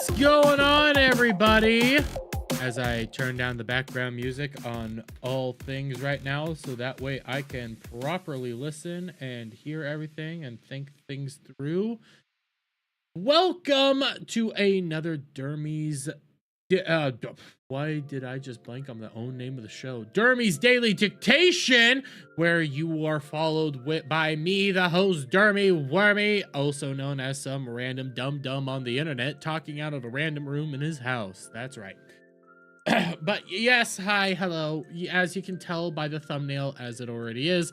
What's going on, everybody? As I turn down the background music on all things right now, so that way I can properly listen and hear everything and think things through. Welcome to another Dermy's. Why did I just blank on the own name of the show? Dermy's Daily Dictation, where you are followed by me, the host, Dermy Wormy, also known as some random dum-dum on the internet, talking out of a random room in his house. That's right. But yes, hi, hello. As you can tell by the thumbnail, as it already is,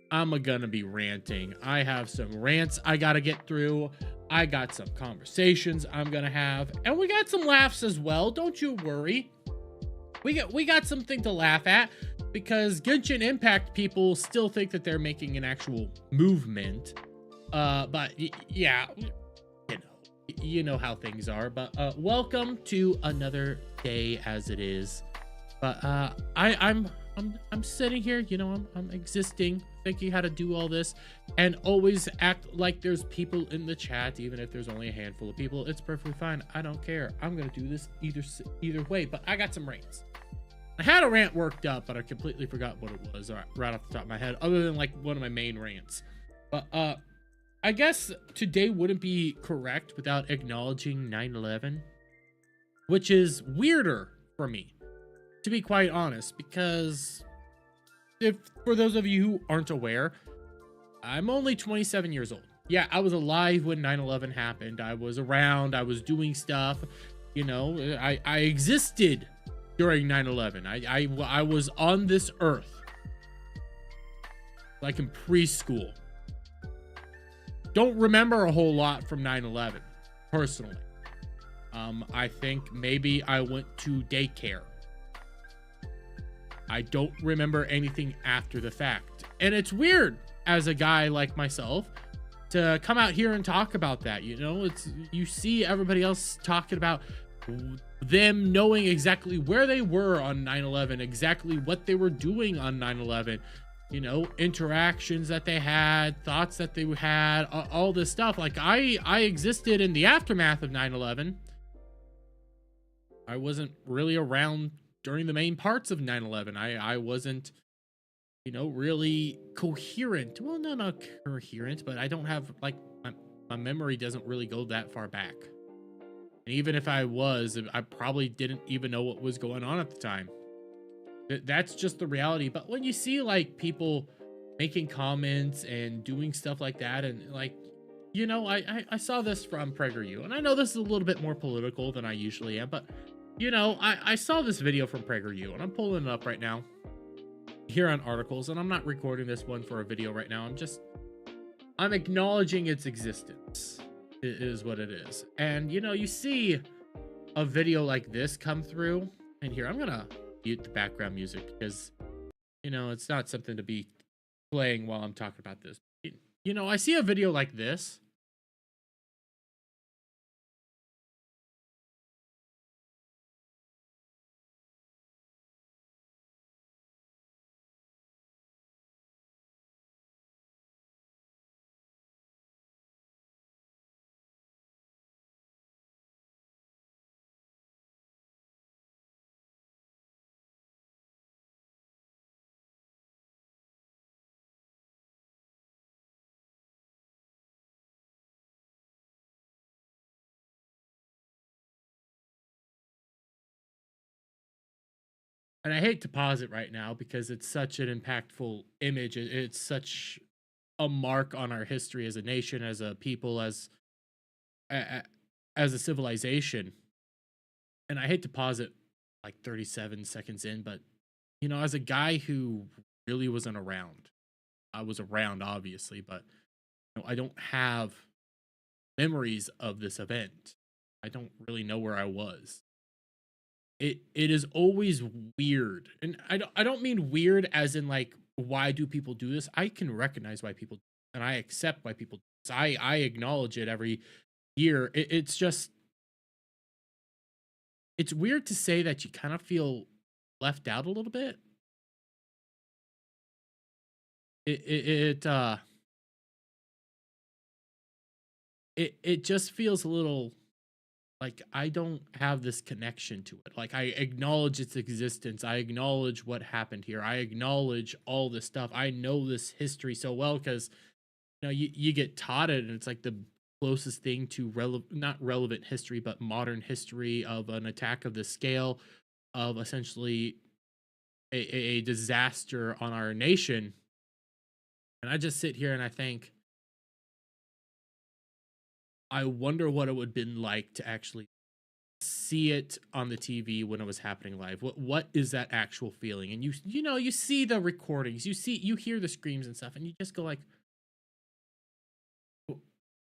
I'm gonna be ranting. I have some rants I gotta get through. I got some conversations I'm gonna have, and we got some laughs as well. Don't you worry. We got something to laugh at because Genshin Impact people still think that they're making an actual movement. But yeah, you know how things are. But welcome to another day as it is. But I'm sitting here, you know, I'm existing, thinking how to do all this, and always act like there's people in the chat, even if there's only a handful of people. It's perfectly fine. I don't care. I'm gonna do this either way. But I got some rants. I had a rant worked up, but I completely forgot what it was right off the top of my head, other than like one of my main rants. But I guess today wouldn't be correct without acknowledging 9/11, which is weirder for me, to be quite honest, because for those of you who aren't aware, I'm only 27 years old. Yeah, I was alive when 9/11 happened. I was around, I was doing stuff, you know, I existed during 9/11. I was on this earth, like in preschool. Don't remember a whole lot from 9/11, personally. I think maybe I went to daycare. I don't remember anything after the fact. And it's weird as a guy like myself to come out here and talk about that. You know, you see everybody else talking about them knowing exactly where they were on 9/11, exactly what they were doing on 9/11, you know, interactions that they had, thoughts that they had, all this stuff. Like I existed in the aftermath of 9/11. I wasn't really around during the main parts of 9/11. I wasn't, you know, really coherent. Well, no, not coherent, but I don't have, like, my memory doesn't really go that far back. And even if I was, I probably didn't even know what was going on at the time. That's just the reality. But when you see, like, people making comments and doing stuff like that, and, like, you know, I saw this from PragerU, and I know this is a little bit more political than I usually am, but you know, I saw this video from PragerU, and I'm pulling it up right now here on articles, and I'm not recording this one for a video right now. I'm acknowledging its existence. It is what it is. And, you know, you see a video like this come through, and here, I'm gonna mute the background music because, you know, it's not something to be playing while I'm talking about this. You know, I see a video like this. And I hate to pause it right now because it's such an impactful image. It's such a mark on our history as a nation, as a people, as a civilization. And I hate to pause it like 37 seconds in, but you know, as a guy who really wasn't around, I was around obviously, but you know, I don't have memories of this event. I don't really know where I was. It is always weird, and I don't mean weird as in like, why do people do this? I can recognize why people, and I accept why people do this. I acknowledge it every year. It's just, it's weird to say that you kind of feel left out a little bit. It just feels a little like I don't have this connection to it. Like I acknowledge its existence. I acknowledge what happened here. I acknowledge all this stuff. I know this history so well because you get taught it, and it's like the closest thing to not relevant history, but modern history of an attack of this scale, of essentially a disaster on our nation. And I just sit here and I think, I wonder what it would have been like to actually see it on the TV when it was happening live. What is that actual feeling? And you see the recordings, you hear the screams and stuff, and you just go like,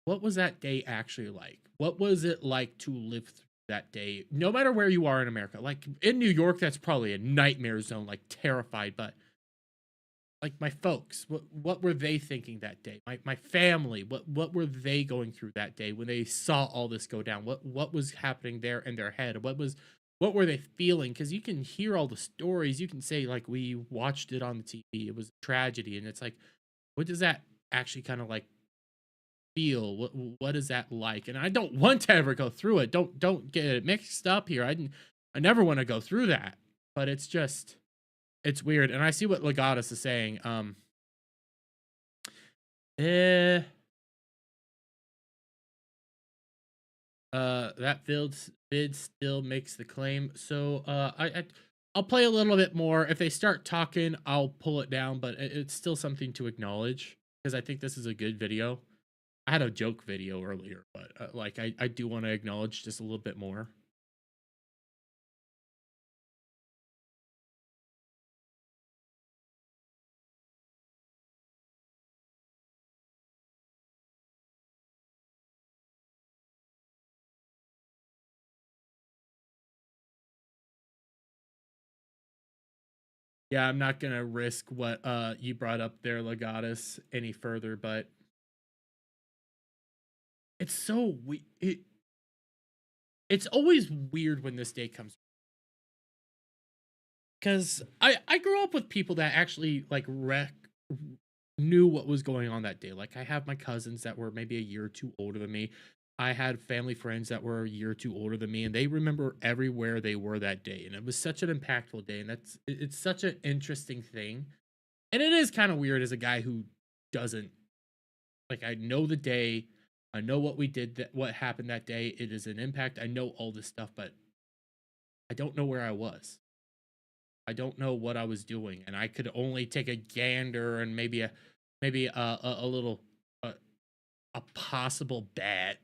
what was that day actually like? What was it like to live through that day? No matter where you are in America, like in New York, that's probably a nightmare zone, like terrified, but like my folks, what were they thinking that day? My family, what were they going through that day when they saw all this go down? What was happening there in their head? What were they feeling? Because you can hear all the stories. You can say like, we watched it on the TV. It was a tragedy, and it's like, what does that actually kind of like feel? What is that like? And I don't want to ever go through it. Don't get it mixed up here. I never want to go through that. But it's weird. And I see what Legatus is saying. That vid still makes the claim. So I'll play a little bit more. If they start talking, I'll pull it down, but it's still something to acknowledge because I think this is a good video. I had a joke video earlier, but like I do want to acknowledge just a little bit more. Yeah, I'm not gonna risk what you brought up there, Legatus, any further, but it's so it's always weird when this day comes, because I grew up with people that actually like knew what was going on that day. Like I have my cousins that were maybe a year or two older than me. I had family friends that were a year or two older than me, and they remember everywhere they were that day. And it was such an impactful day, and it's such an interesting thing. And it is kind of weird as a guy who doesn't, like, I know the day, I know what we did, that what happened that day. It is an impact. I know all this stuff, but I don't know where I was. I don't know what I was doing, and I could only take a gander and maybe a little a possible bet.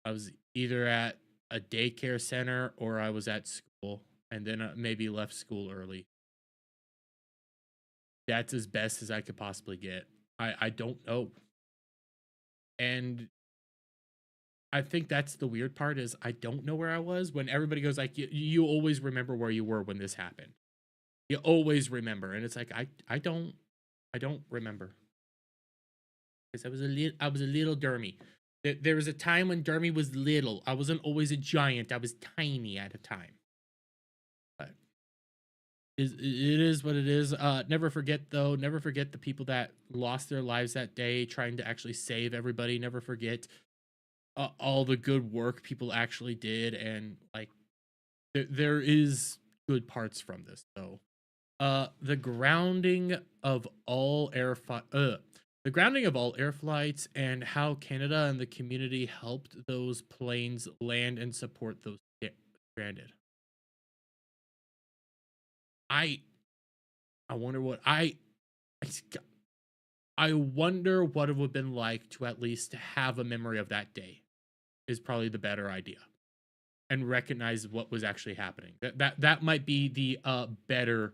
I was either at a daycare center or I was at school, and then maybe left school early. That's as best as I could possibly get. I don't know. And I think that's the weird part, is I don't know where I was when everybody goes like, you always remember where you were when this happened. You always remember. And it's like, I don't remember. Because I was a little Dermy. There was a time when Dermy was little. I wasn't always a giant. I was tiny at a time. But it is what it is. Never forget, though. Never forget the people that lost their lives that day trying to actually save everybody. Never forget all the good work people actually did. And like, there is good parts from this, though. The grounding of all the grounding of all air flights, and how Canada and the community helped those planes land and support those stranded. I wonder what I wonder what it would have been like to at least have a memory of that day, is probably the better idea, and recognize what was actually happening. That might be the better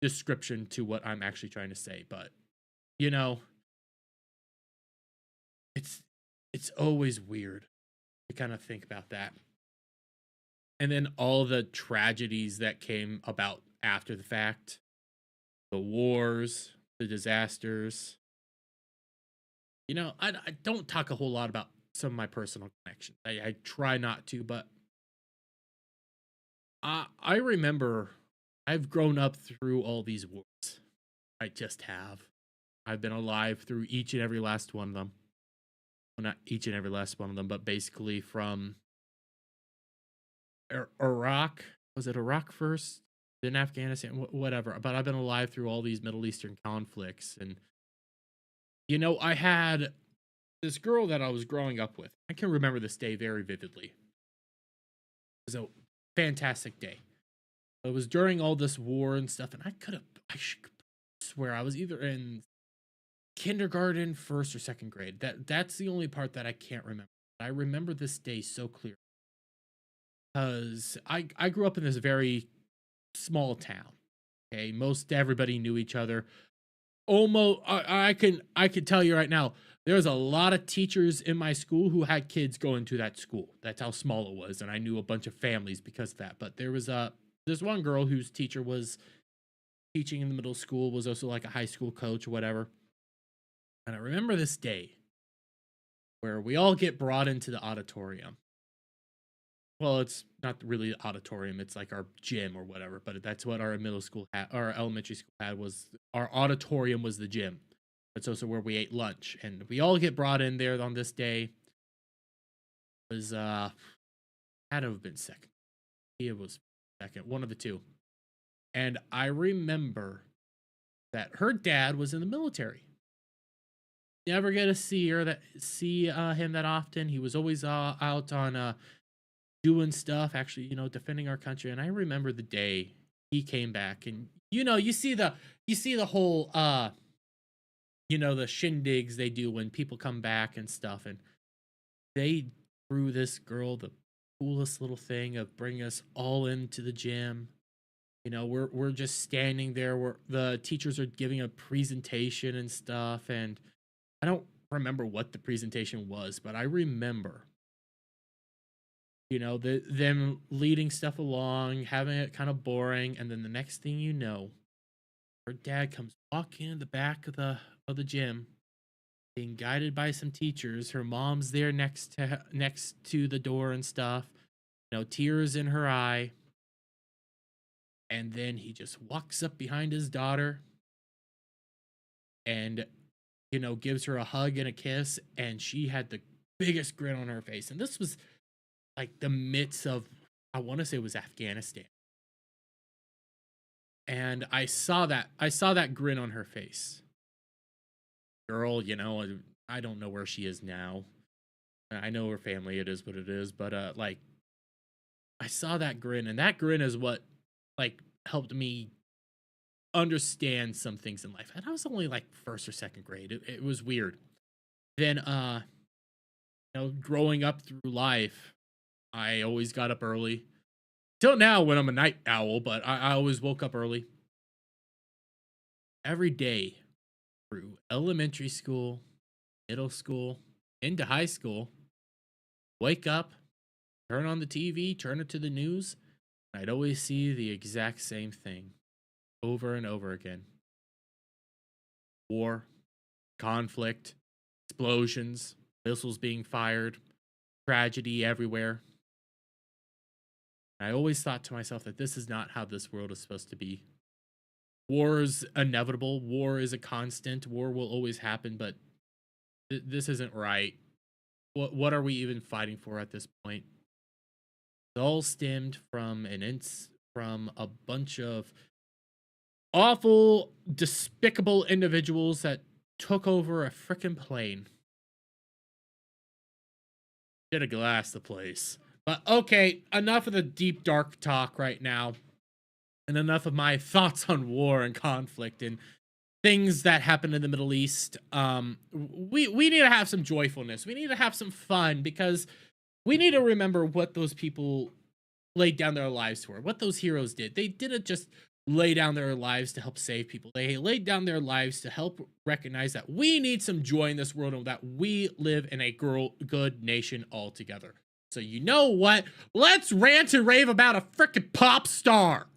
description to what I'm actually trying to say. But you know, it's always weird to kind of think about that. And then all the tragedies that came about after the fact, the wars, the disasters. I don't talk a whole lot about some of my personal connections. I try not to, but I remember I've grown up through all these wars. I just have. I've been alive through each and every last one of them. Well, not each and every last one of them, but basically from Iraq. Was it Iraq first? Then Afghanistan, whatever. But I've been alive through all these Middle Eastern conflicts. And, you know, I had this girl that I was growing up with. I can remember this day very vividly. It was a fantastic day. It was during all this war and stuff. And I swear I was either in kindergarten, first or second grade. That's the only part that I can't remember. I remember this day so clear. Because I grew up in this very small town. Okay, most everybody knew each other. Almost, I can tell you right now, there's a lot of teachers in my school who had kids going to that school. That's how small it was, and I knew a bunch of families because of that. But there was this one girl whose teacher was teaching in the middle school, was also like a high school coach or whatever. And I remember this day where we all get brought into the auditorium. Well, it's not really the auditorium, it's like our gym or whatever, but that's what our middle school had, our elementary school had, was our auditorium was the gym. It's also where we ate lunch, and we all get brought in there on this day. It was had to have been second. It was second, one of the two. And I remember that her dad was in the military. Never get to see him that often. He was always out on doing stuff, actually, you know, defending our country. And I remember the day he came back, and you know, you see the whole you know, the shindigs they do when people come back and stuff, and they threw this girl the coolest little thing of bringing us all into the gym. You know, we're just standing there where the teachers are giving a presentation and stuff, and I don't remember what the presentation was, but I remember, you know, them leading stuff along, having it kind of boring, and then the next thing you know, her dad comes walking in the back of the gym, being guided by some teachers. Her mom's there next to the door and stuff, you know, tears in her eye. And then he just walks up behind his daughter and, you know, gives her a hug and a kiss, and she had the biggest grin on her face. And this was like the midst of, I want to say it was Afghanistan. And I saw that grin on her face. Girl, you know, I don't know where she is now. I know her family, it is what it is, but like, I saw that grin, and that grin is what like helped me understand some things in life. And I was only like first or second grade. It was weird. Then you know, growing up through life, I always got up early. Till now when I'm a night owl, but I always woke up early. Every day through elementary school, middle school, into high school, wake up, turn on the TV, turn it to the news, and I'd always see the exact same thing over and over again. War, conflict, explosions, missiles being fired, tragedy everywhere. I always thought to myself that this is not how this world is supposed to be. War is inevitable. War is a constant. War will always happen, but this isn't right. What are we even fighting for at this point? It all stemmed from from a bunch of awful, despicable individuals that took over a frickin' plane. Should have glassed the place. But okay, enough of the deep, dark talk right now. And enough of my thoughts on war and conflict and things that happen in the Middle East. We need to have some joyfulness. We need to have some fun, because we need to remember what those people laid down their lives for, what those heroes did. They didn't just lay down their lives to help save people. They laid down their lives to help recognize that we need some joy in this world, and that we live in a good nation all together. So you know what? Let's rant and rave about a frickin' pop star.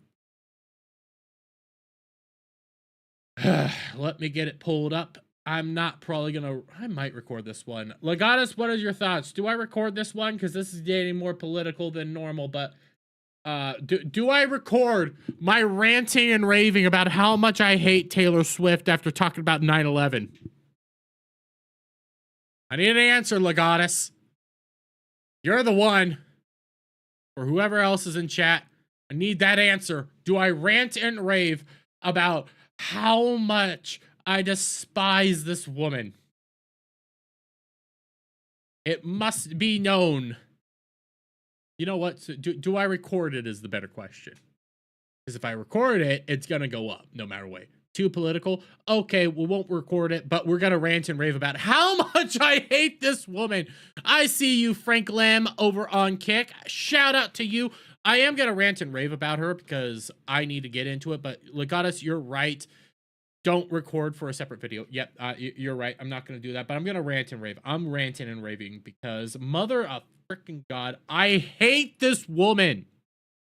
Let me get it pulled up. I'm not probably gonna, I might record this one. Legatus, what are your thoughts? Do I record this one? Because this is getting more political than normal, but do I record my ranting and raving about how much I hate Taylor Swift after talking about 9/11? I need an answer, Legatus. You're the one. for whoever else is in chat, I need that answer. Do I rant and rave about how much I despise this woman? It must be known. You know what? So do I record it is the better question. Because if I record it, it's going to go up no matter what. Too political? Okay, we won't record it, but we're going to rant and rave about how much I hate this woman. I see you, Frank Lamb, over on Kick. Shout out to you. I am going to rant and rave about her because I need to get into it, but Legatus, you're right. Don't record for a separate video. Yep, you're right. I'm not going to do that, but I'm going to rant and rave. I'm ranting and raving because mother of freaking God, I hate this woman.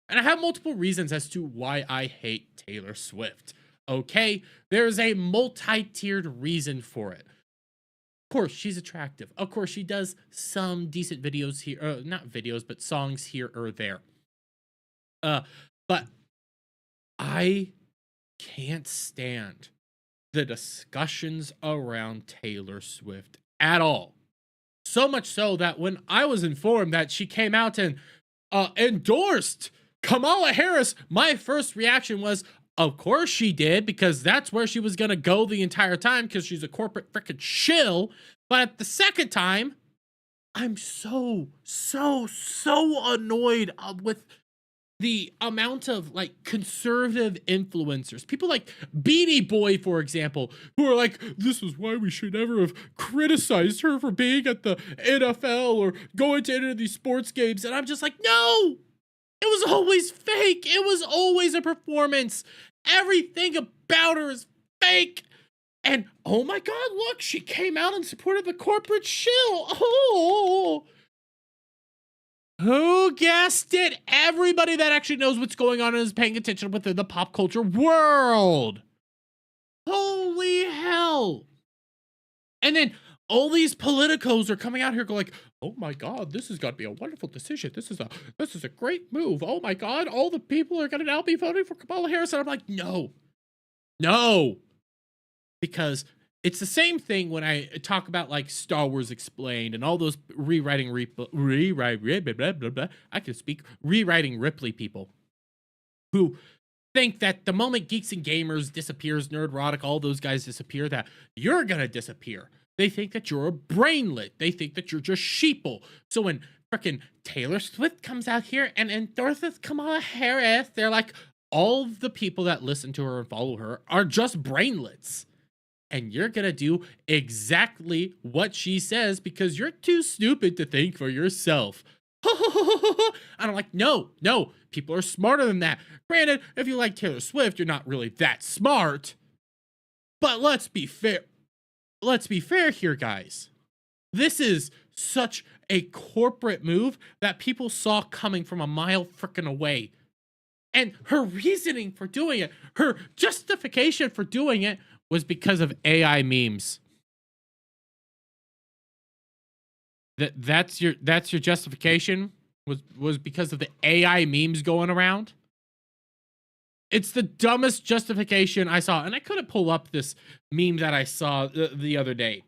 And I have multiple reasons as to why I hate Taylor Swift. Okay, there's a multi-tiered reason for it. Of course, she's attractive. Of course, she does some decent videos here. Not videos, but songs here or there. But I can't stand the discussions around Taylor Swift at all. So much so that when I was informed that she came out and endorsed Kamala Harris, my first reaction was, of course she did, because that's where she was going to go the entire time, because she's a corporate frickin' shill. But at the second time, I'm so annoyed with the amount of, like, conservative influencers. People like Beanie Boy, for example, who are like, this is why we should never have criticized her for being at the NFL or going to any of these sports games. And I'm just like, no! It was always fake. It was always a performance. Everything about her is fake. And oh my God, look, she came out and supported the corporate shill. Oh, who guessed it? Everybody that actually knows what's going on and is paying attention within the pop culture world. Holy hell. And then all these politicos are coming out here going like, oh my God, this has got to be a wonderful decision. This is a great move. Oh my God, all the people are going to now be voting for Kamala Harris. And I'm like, no. Because it's the same thing when I talk about like Star Wars Explained and all those rewriting Ripley people who think that the moment Geeks and Gamers disappears, Nerdrotic, all those guys disappear, that you're going to disappear. They think that you're a brainlet. They think that you're just sheeple. So when frickin' Taylor Swift comes out here and endorses Kamala Harris, they're like, all of the people that listen to her and follow her are just brainlets. And you're gonna do exactly what she says because you're too stupid to think for yourself. And I'm like, no, people are smarter than that. Granted, if you like Taylor Swift, you're not really that smart. But let's be fair. Let's be fair here, guys. This is such a corporate move that people saw coming from a mile frickin' away. And her reasoning for doing it, her justification for doing it, was because of AI memes. That's your justification? Was because of the AI memes going around? It's the dumbest justification I saw. And I couldn't pull up this meme that I saw the other day.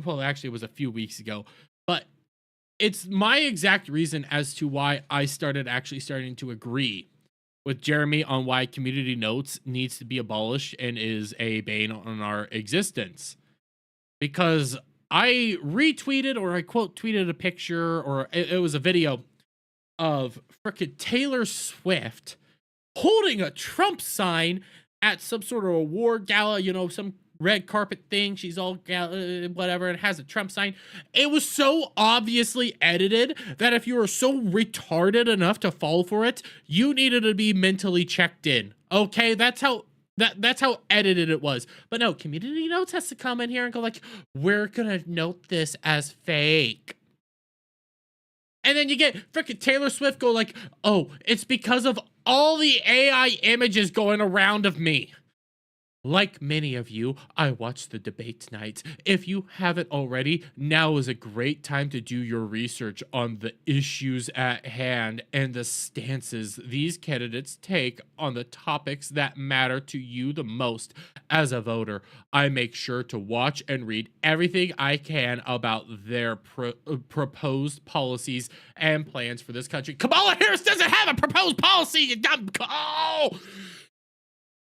Well, actually, it was a few weeks ago. But it's my exact reason as to why I starting to agree with Jeremy on why community notes needs to be abolished and is a bane on our existence. Because I retweeted or I quote tweeted a picture or it was a video of frickin' Taylor Swift holding a Trump sign at some sort of award gala, you know, some red carpet thing. She's all whatever and has a Trump sign. It was so obviously edited that if you were so retarded enough to fall for it, you needed to be mentally checked in. Okay, that's how edited it was. But no, community notes has to come in here and go like, we're gonna note this as fake. And then you get frickin' Taylor Swift go like, oh, it's because of all the AI images going around of me. Like many of you, I watch the debate tonight. If you haven't already, now is a great time to do your research on the issues at hand and the stances these candidates take on the topics that matter to you the most. As a voter, I make sure to watch and read everything I can about their proposed policies and plans for this country. Kamala Harris doesn't have a proposed policy, you dumb. Oh!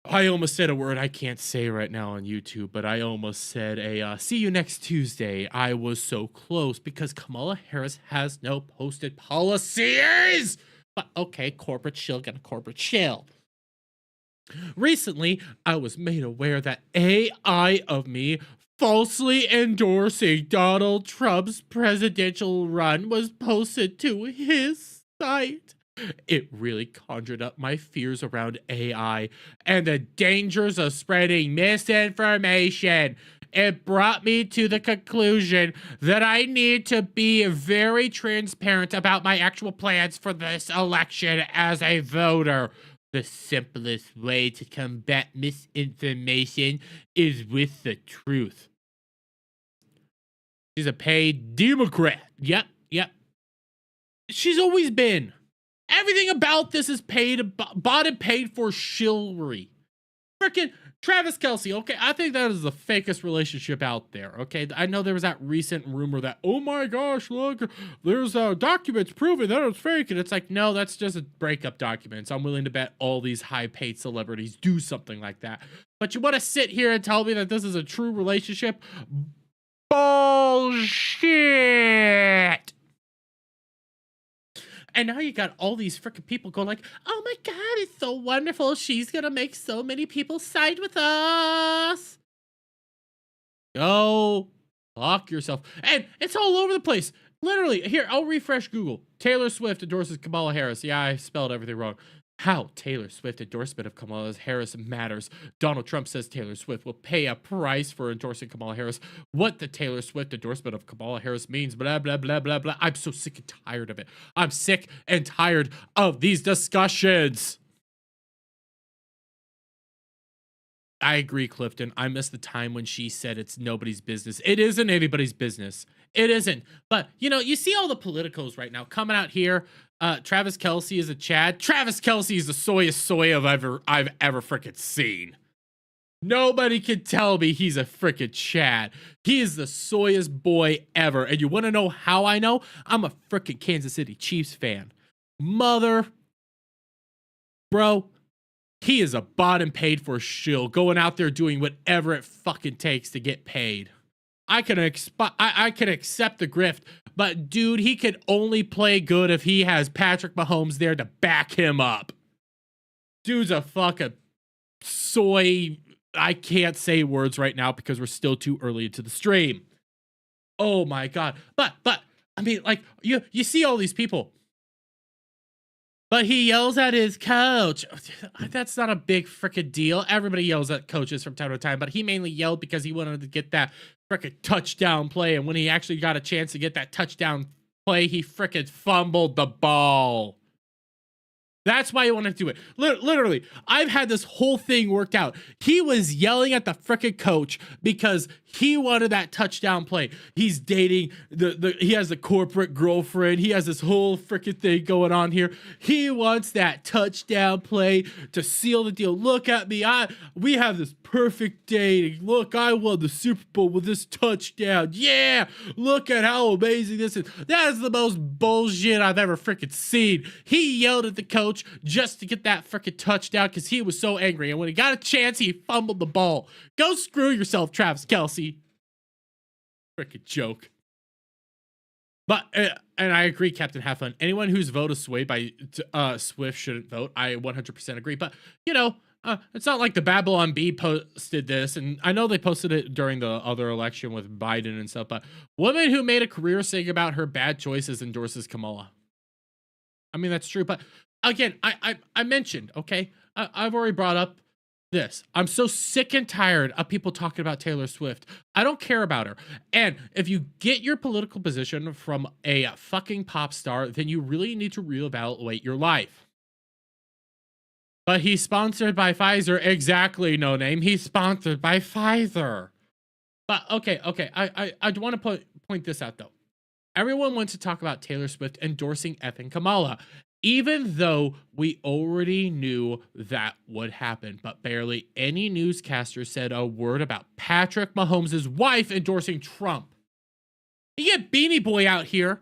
I almost said a word I can't say right now on YouTube, but I almost said see you next Tuesday. I was so close because Kamala Harris has no posted policies. But okay, corporate shill, got a corporate shill. Recently, I was made aware that AI of me falsely endorsing Donald Trump's presidential run was posted to his site. It really conjured up my fears around AI and the dangers of spreading misinformation. It brought me to the conclusion that I need to be very transparent about my actual plans for this election as a voter. The simplest way to combat misinformation is with the truth. She's a paid Democrat. Yep. She's always been. Everything about this is bought and paid for shillery. Frickin' Travis Kelce, okay? I think that is the fakest relationship out there, okay? I know there was that recent rumor that, oh my gosh, look, there's documents proving that it's fake. And it's like, no, that's just a breakup documents. I'm willing to bet all these high-paid celebrities do something like that. But you want to sit here and tell me that this is a true relationship? Bullshit! And now you got all these freaking people going like, oh my God, it's so wonderful. She's going to make so many people side with us. Go fuck yourself. And it's all over the place. Literally, here, I'll refresh Google. Taylor Swift endorses Kamala Harris. Yeah, I spelled everything wrong. How Taylor Swift endorsement of Kamala Harris matters. Donald Trump says Taylor Swift will pay a price for endorsing Kamala Harris. What the Taylor Swift endorsement of Kamala Harris means, blah, blah, blah, blah, blah. I'm so sick and tired of it. I'm sick and tired of these discussions. I agree, Clifton. I miss the time when she said it's nobody's business. It isn't anybody's business. It isn't. But, you know, you see all the politicos right now coming out here. Travis Kelce is a Chad. Travis Kelce is the soyest soy I've ever freaking seen. Nobody can tell me he's a freaking Chad. He is the soyest boy ever. And you want to know how I know? I'm a freaking Kansas City Chiefs fan. Bro, he is a bought and paid for shill, going out there doing whatever it fucking takes to get paid. I can accept the grift, but dude, he can only play good if he has Patrick Mahomes there to back him up. Dude's a fucking soy. I can't say words right now because we're still too early into the stream. Oh my God. But I mean, like, you see all these people. But he yells at his coach. That's not a big freaking deal. Everybody yells at coaches from time to time, but he mainly yelled because he wanted to get that freaking touchdown play. And when he actually got a chance to get that touchdown play, he freaking fumbled the ball. That's why he wanted to do it. Literally, I've had this whole thing worked out. He was yelling at the freaking coach because he wanted that touchdown play. He's dating he has a corporate girlfriend. He has this whole freaking thing going on here. He wants that touchdown play to seal the deal. Look at me. We have this perfect dating. Look, I won the Super Bowl with this touchdown. Yeah, look at how amazing this is. That is the most bullshit I've ever freaking seen. He yelled at the coach just to get that freaking touchdown because he was so angry. And when he got a chance, he fumbled the ball. Go screw yourself, Travis Kelce. Freaking joke. But, and I agree, Captain Have Fun. Anyone whose vote is swayed by Swift shouldn't vote. I 100% agree. But, you know, it's not like the Babylon Bee posted this. And I know they posted it during the other election with Biden and stuff. But woman who made a career saying about her bad choices endorses Kamala. I mean, that's true. But again, I mentioned, okay, I've already brought up this. I'm so sick and tired of people talking about Taylor Swift. I don't care about her. And if you get your political position from a fucking pop star, then you really need to reevaluate your life. But he's sponsored by Pfizer. Exactly, no name. He's sponsored by Pfizer. But okay. I want to point this out though. Everyone wants to talk about Taylor Swift endorsing effing Kamala, even though we already knew that would happen. But barely any newscaster said a word about Patrick Mahomes' wife endorsing Trump. You get Beanie Boy out here.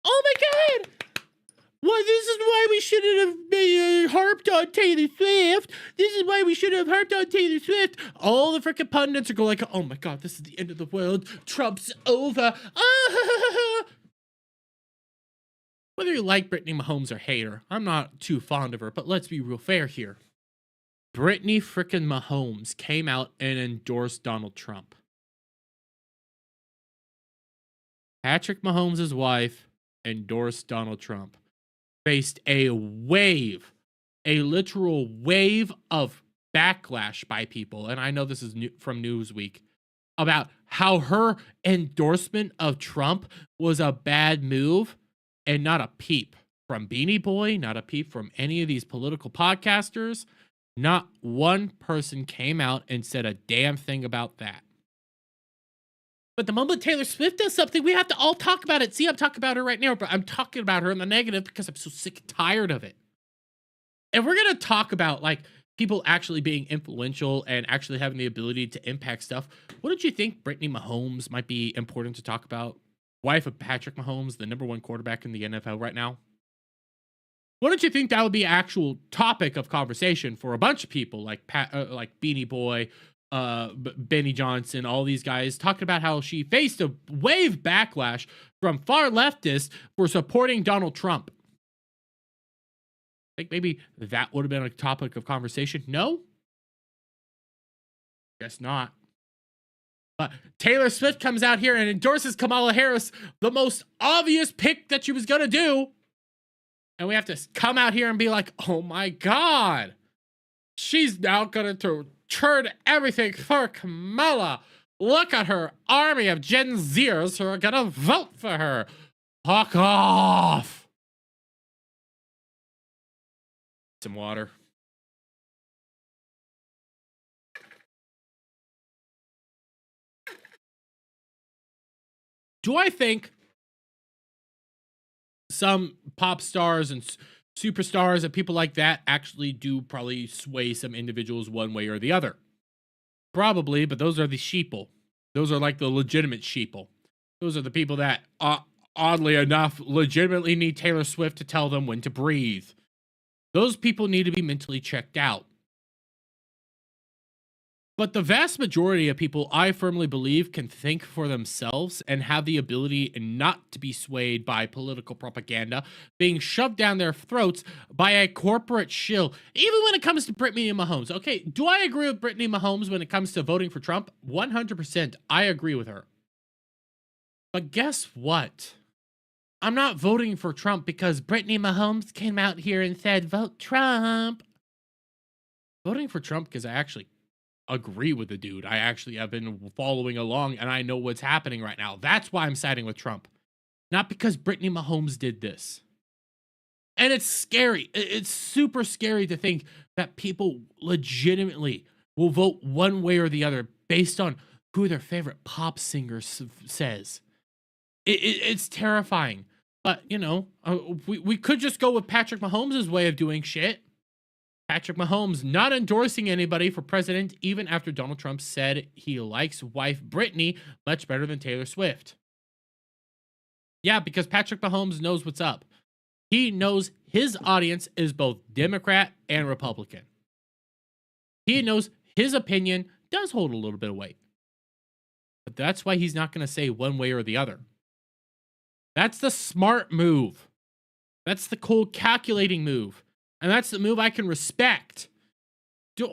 Oh my God! Well, this is why we shouldn't have harped on Taylor Swift. This is why we should have harped on Taylor Swift. All the freaking pundits are going like, oh my God, this is the end of the world. Trump's over. Whether you like Brittany Mahomes or hate her, I'm not too fond of her, but let's be real fair here. Brittany freaking Mahomes came out and endorsed Donald Trump. Patrick Mahomes' wife endorsed Donald Trump. Faced a wave, a literal wave of backlash by people, and I know this is from Newsweek, about how her endorsement of Trump was a bad move, and not a peep from Beanie Boy, not a peep from any of these political podcasters. Not one person came out and said a damn thing about that. But the moment Taylor Swift does something, we have to all talk about it. See, I'm talking about her right now, but I'm talking about her in the negative because I'm so sick and tired of it. And we're going to talk about, like, people actually being influential and actually having the ability to impact stuff. What did you think Brittany Mahomes might be important to talk about? Wife of Patrick Mahomes, the #1 quarterback in the NFL right now. What did you think that would be actual topic of conversation for a bunch of people like like Beanie Boy, Benny Johnson, all these guys talking about how she faced a wave backlash from far leftists for supporting Donald Trump? I think maybe that would have been a topic of conversation. No? Guess not. But Taylor Swift comes out here and endorses Kamala Harris, the most obvious pick that she was going to do. And we have to come out here and be like, oh my God, she's now going to turn everything for Kamala. Look at her army of Gen Zers who are going to vote for her. Fuck off. Some water. Do I think some pop stars and superstars and people like that actually do probably sway some individuals one way or the other? Probably, but those are the sheeple. Those are like the legitimate sheeple. Those are the people that, oddly enough, legitimately need Taylor Swift to tell them when to breathe. Those people need to be mentally checked out. But the vast majority of people, I firmly believe, can think for themselves and have the ability not to be swayed by political propaganda being shoved down their throats by a corporate shill. Even when it comes to Brittany Mahomes. Okay, do I agree with Brittany Mahomes when it comes to voting for Trump? 100%. I agree with her. But guess what? I'm not voting for Trump because Brittany Mahomes came out here and said, vote Trump. Voting for Trump because I actually agree with the dude. I actually have been following along and I know what's happening right now. That's why I'm siding with Trump. Not because Brittany Mahomes did this. And it's scary. It's super scary to think that people legitimately will vote one way or the other based on who their favorite pop singer says. It's terrifying. But, you know, we could just go with Patrick Mahomes' way of doing shit. Patrick Mahomes not endorsing anybody for president even after Donald Trump said he likes wife Brittany much better than Taylor Swift. Yeah, because Patrick Mahomes knows what's up. He knows his audience is both Democrat and Republican. He knows his opinion does hold a little bit of weight. But that's why he's not going to say one way or the other. That's the smart move. That's the cold calculating move. And that's the move I can respect. Do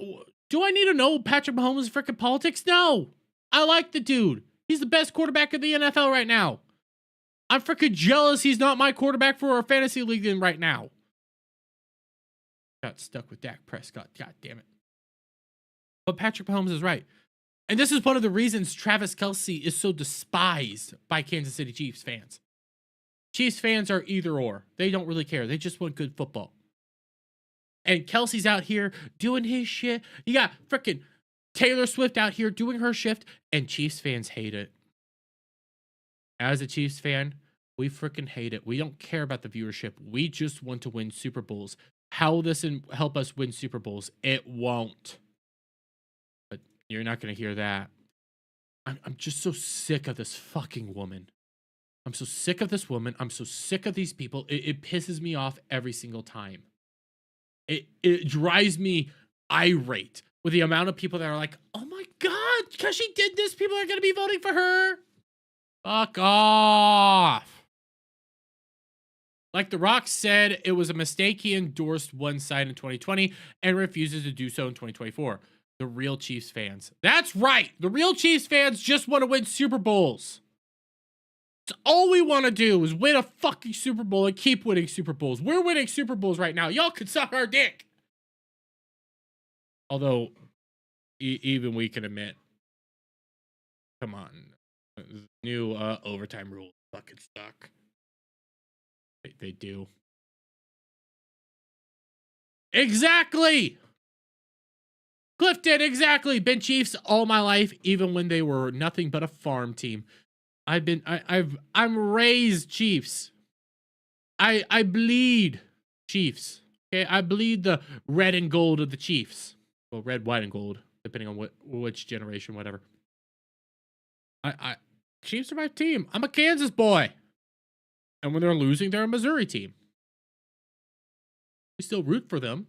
I need to know Patrick Mahomes' freaking politics? No. I like the dude. He's the best quarterback in the NFL right now. I'm freaking jealous he's not my quarterback for our fantasy league right now. Got stuck with Dak Prescott. God damn it. But Patrick Mahomes is right. And this is one of the reasons Travis Kelce is so despised by Kansas City Chiefs fans. Chiefs fans are either or. They don't really care. They just want good football. And Kelsey's out here doing his shit. You got freaking Taylor Swift out here doing her shift, and Chiefs fans hate it. As a Chiefs fan, we freaking hate it. We don't care about the viewership. We just want to win Super Bowls. How will this help us win Super Bowls? It won't. But you're not going to hear that. I'm just so sick of this fucking woman. I'm so sick of this woman. I'm so sick of these people. It pisses me off every single time. It drives me irate with the amount of people that are like, oh my God, because she did this, people are going to be voting for her. Fuck off. Like The Rock said, it was a mistake. He endorsed one side in 2020 and refuses to do so in 2024. The real Chiefs fans. That's right. The real Chiefs fans just want to win Super Bowls. That's all we want to do is win a fucking Super Bowl and keep winning Super Bowls. We're winning Super Bowls right now. Y'all can suck our dick. Although, even we can admit, come on, new overtime rules fucking suck. They do. Exactly. Clifton, exactly. Been Chiefs all my life, even when they were nothing but a farm team. I'm raised Chiefs. I bleed Chiefs. Okay, I bleed the red and gold of the Chiefs. Well, red, white, and gold, depending on which generation, whatever. Chiefs are my team. I'm a Kansas boy. And when they're losing, they're a Missouri team. We still root for them.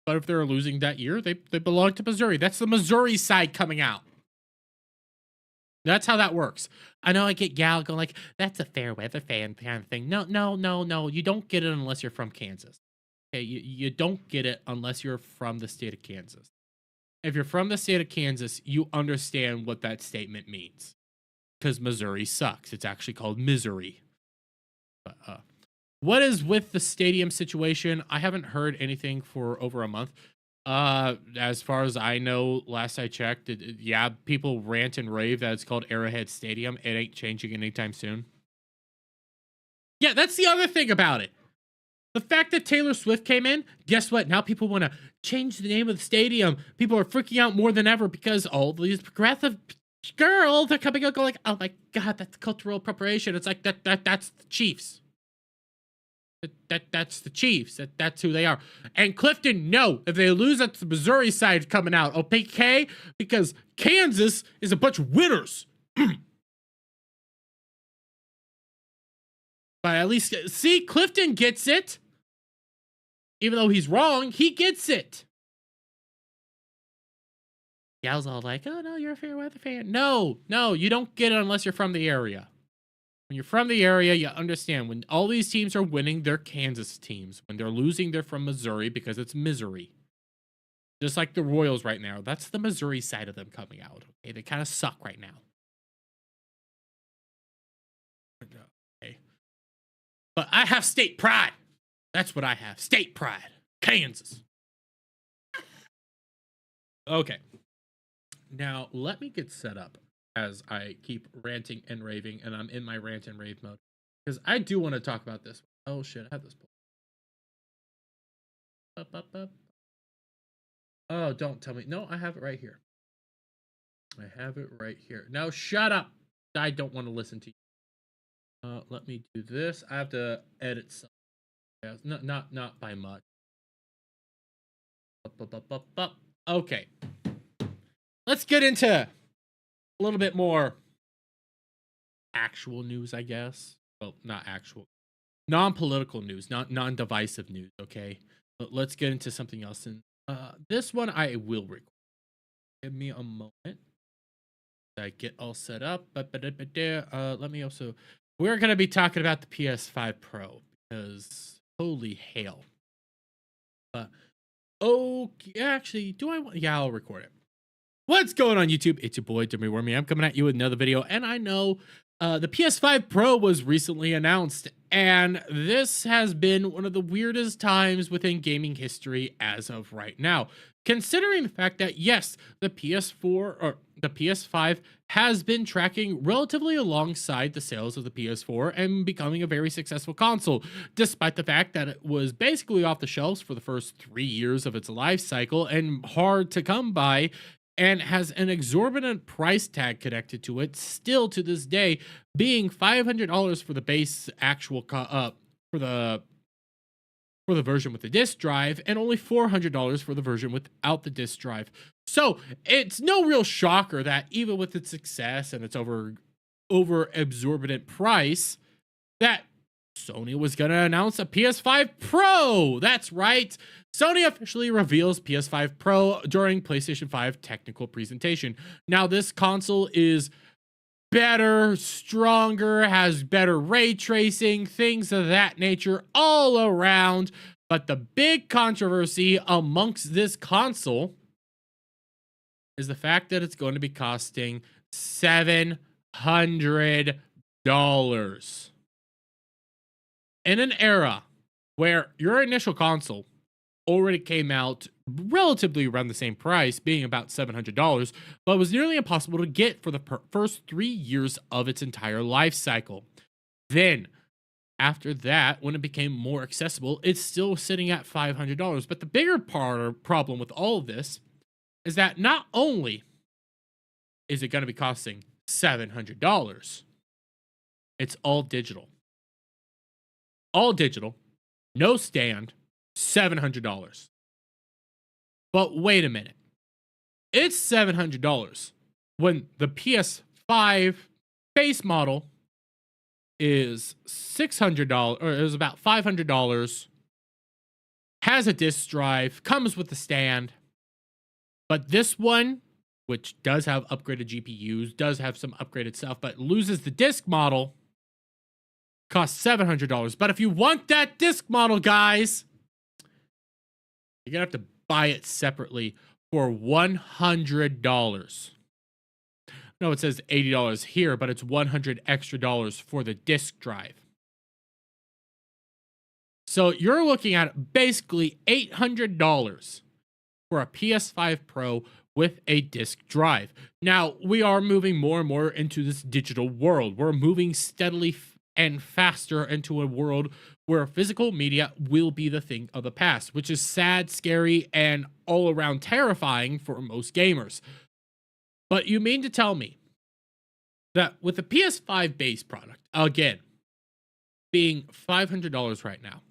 But if they're losing that year, they belong to Missouri. That's the Missouri side coming out. That's how that works. I know I get gal going like, that's a fair weather fan kind of thing. No. You don't get it unless you're from Kansas. Okay, you don't get it unless you're from the state of Kansas. If you're from the state of Kansas, you understand what that statement means. Because Missouri sucks. It's actually called misery. But, what is with the stadium situation? I haven't heard anything for over a month. As far as I know, last I checked, yeah, people rant and rave that it's called Arrowhead Stadium. It ain't changing anytime soon. Yeah, that's the other thing about it. The fact that Taylor Swift came in, guess what? Now people want to change the name of the stadium. People are freaking out more than ever because all these progressive girls are coming out going like, oh my God, that's cultural appropriation. It's like that's the Chiefs. That's the Chiefs. That's who they are. And Clifton, no, if they lose, that's the Missouri side coming out. Okay, because Kansas is a bunch of winners. But at least, see, Clifton gets it. Even though he's wrong, he gets it. Gal's all like, oh, no, you're a fair weather fan. No, you don't get it unless you're from the area. When you're from the area, you understand. When all these teams are winning, they're Kansas teams. When they're losing, they're from Missouri because it's misery. Just like the Royals right now. That's the Missouri side of them coming out. Okay, they kind of suck right now. Okay. But I have state pride. That's what I have. State pride. Kansas. Okay. Now, let me get set up as I keep ranting and raving, and I'm in my rant and rave mode. Because I do want to talk about this. Oh, shit. I have this. Up. Oh, don't tell me. No, I have it right here. I have it right here. Now, shut up. I don't want to listen to you. Let me do this. I have to edit some. Yeah, not by much. Okay. Let's get into a little bit more actual news, I guess. Well, not actual. Non-political news, not non-divisive news, okay? But let's get into something else. And this one I will record. Give me a moment. I get all set up. Let me also... We're going to be talking about the PS5 Pro because holy hell. Okay, actually, do I want... Yeah, I'll record it. What's going on, YouTube? It's your boy, Dermy. I'm coming at you with another video, and I know The PS5 Pro was recently announced, and this has been one of the weirdest times within gaming history as of right now. Considering the fact that, yes, the PS4 or the PS5 has been tracking relatively alongside the sales of the PS4 and becoming a very successful console, despite the fact that it was basically off the shelves for the first 3 years of its life cycle and hard to come by, and has an exorbitant price tag connected to it still to this day, being $500 for the base actual for the version with the disc drive, and only $400 for the version without the disc drive. So it's no real shocker that even with its success and its over exorbitant price, that Sony was going to announce a PS5 Pro. That's right. Sony officially reveals PS5 Pro during PlayStation 5 technical presentation. Now, this console is better, stronger, has better ray tracing, things of that nature all around. But the big controversy amongst this console is the fact that it's going to be costing $700. In an era where your initial console already came out relatively around the same price, being about $700, but was nearly impossible to get for the first 3 years of its entire life cycle. Then, after that, when it became more accessible, it's still sitting at $500. But the bigger problem with all of this is that not only is it going to be costing $700, it's all digital. All digital, no stand, $700. But wait a minute. It's $700 when the PS5 base model is $600, or is about $500, has a disc drive, comes with a stand. But this one, which does have upgraded GPUs, does have some upgraded stuff, but loses the disc model, costs $700. But if you want that disc model, guys, you're going to have to buy it separately for $100. No, it says $80 here, but it's $100 extra for the disc drive. So you're looking at basically $800 for a PS5 Pro with a disc drive. Now, we are moving more and more into this digital world. We're moving steadily and faster into a world where physical media will be the thing of the past, which is sad, scary, and all around terrifying for most gamers. But you mean to tell me that with the PS5 base product, again, being $500 right now,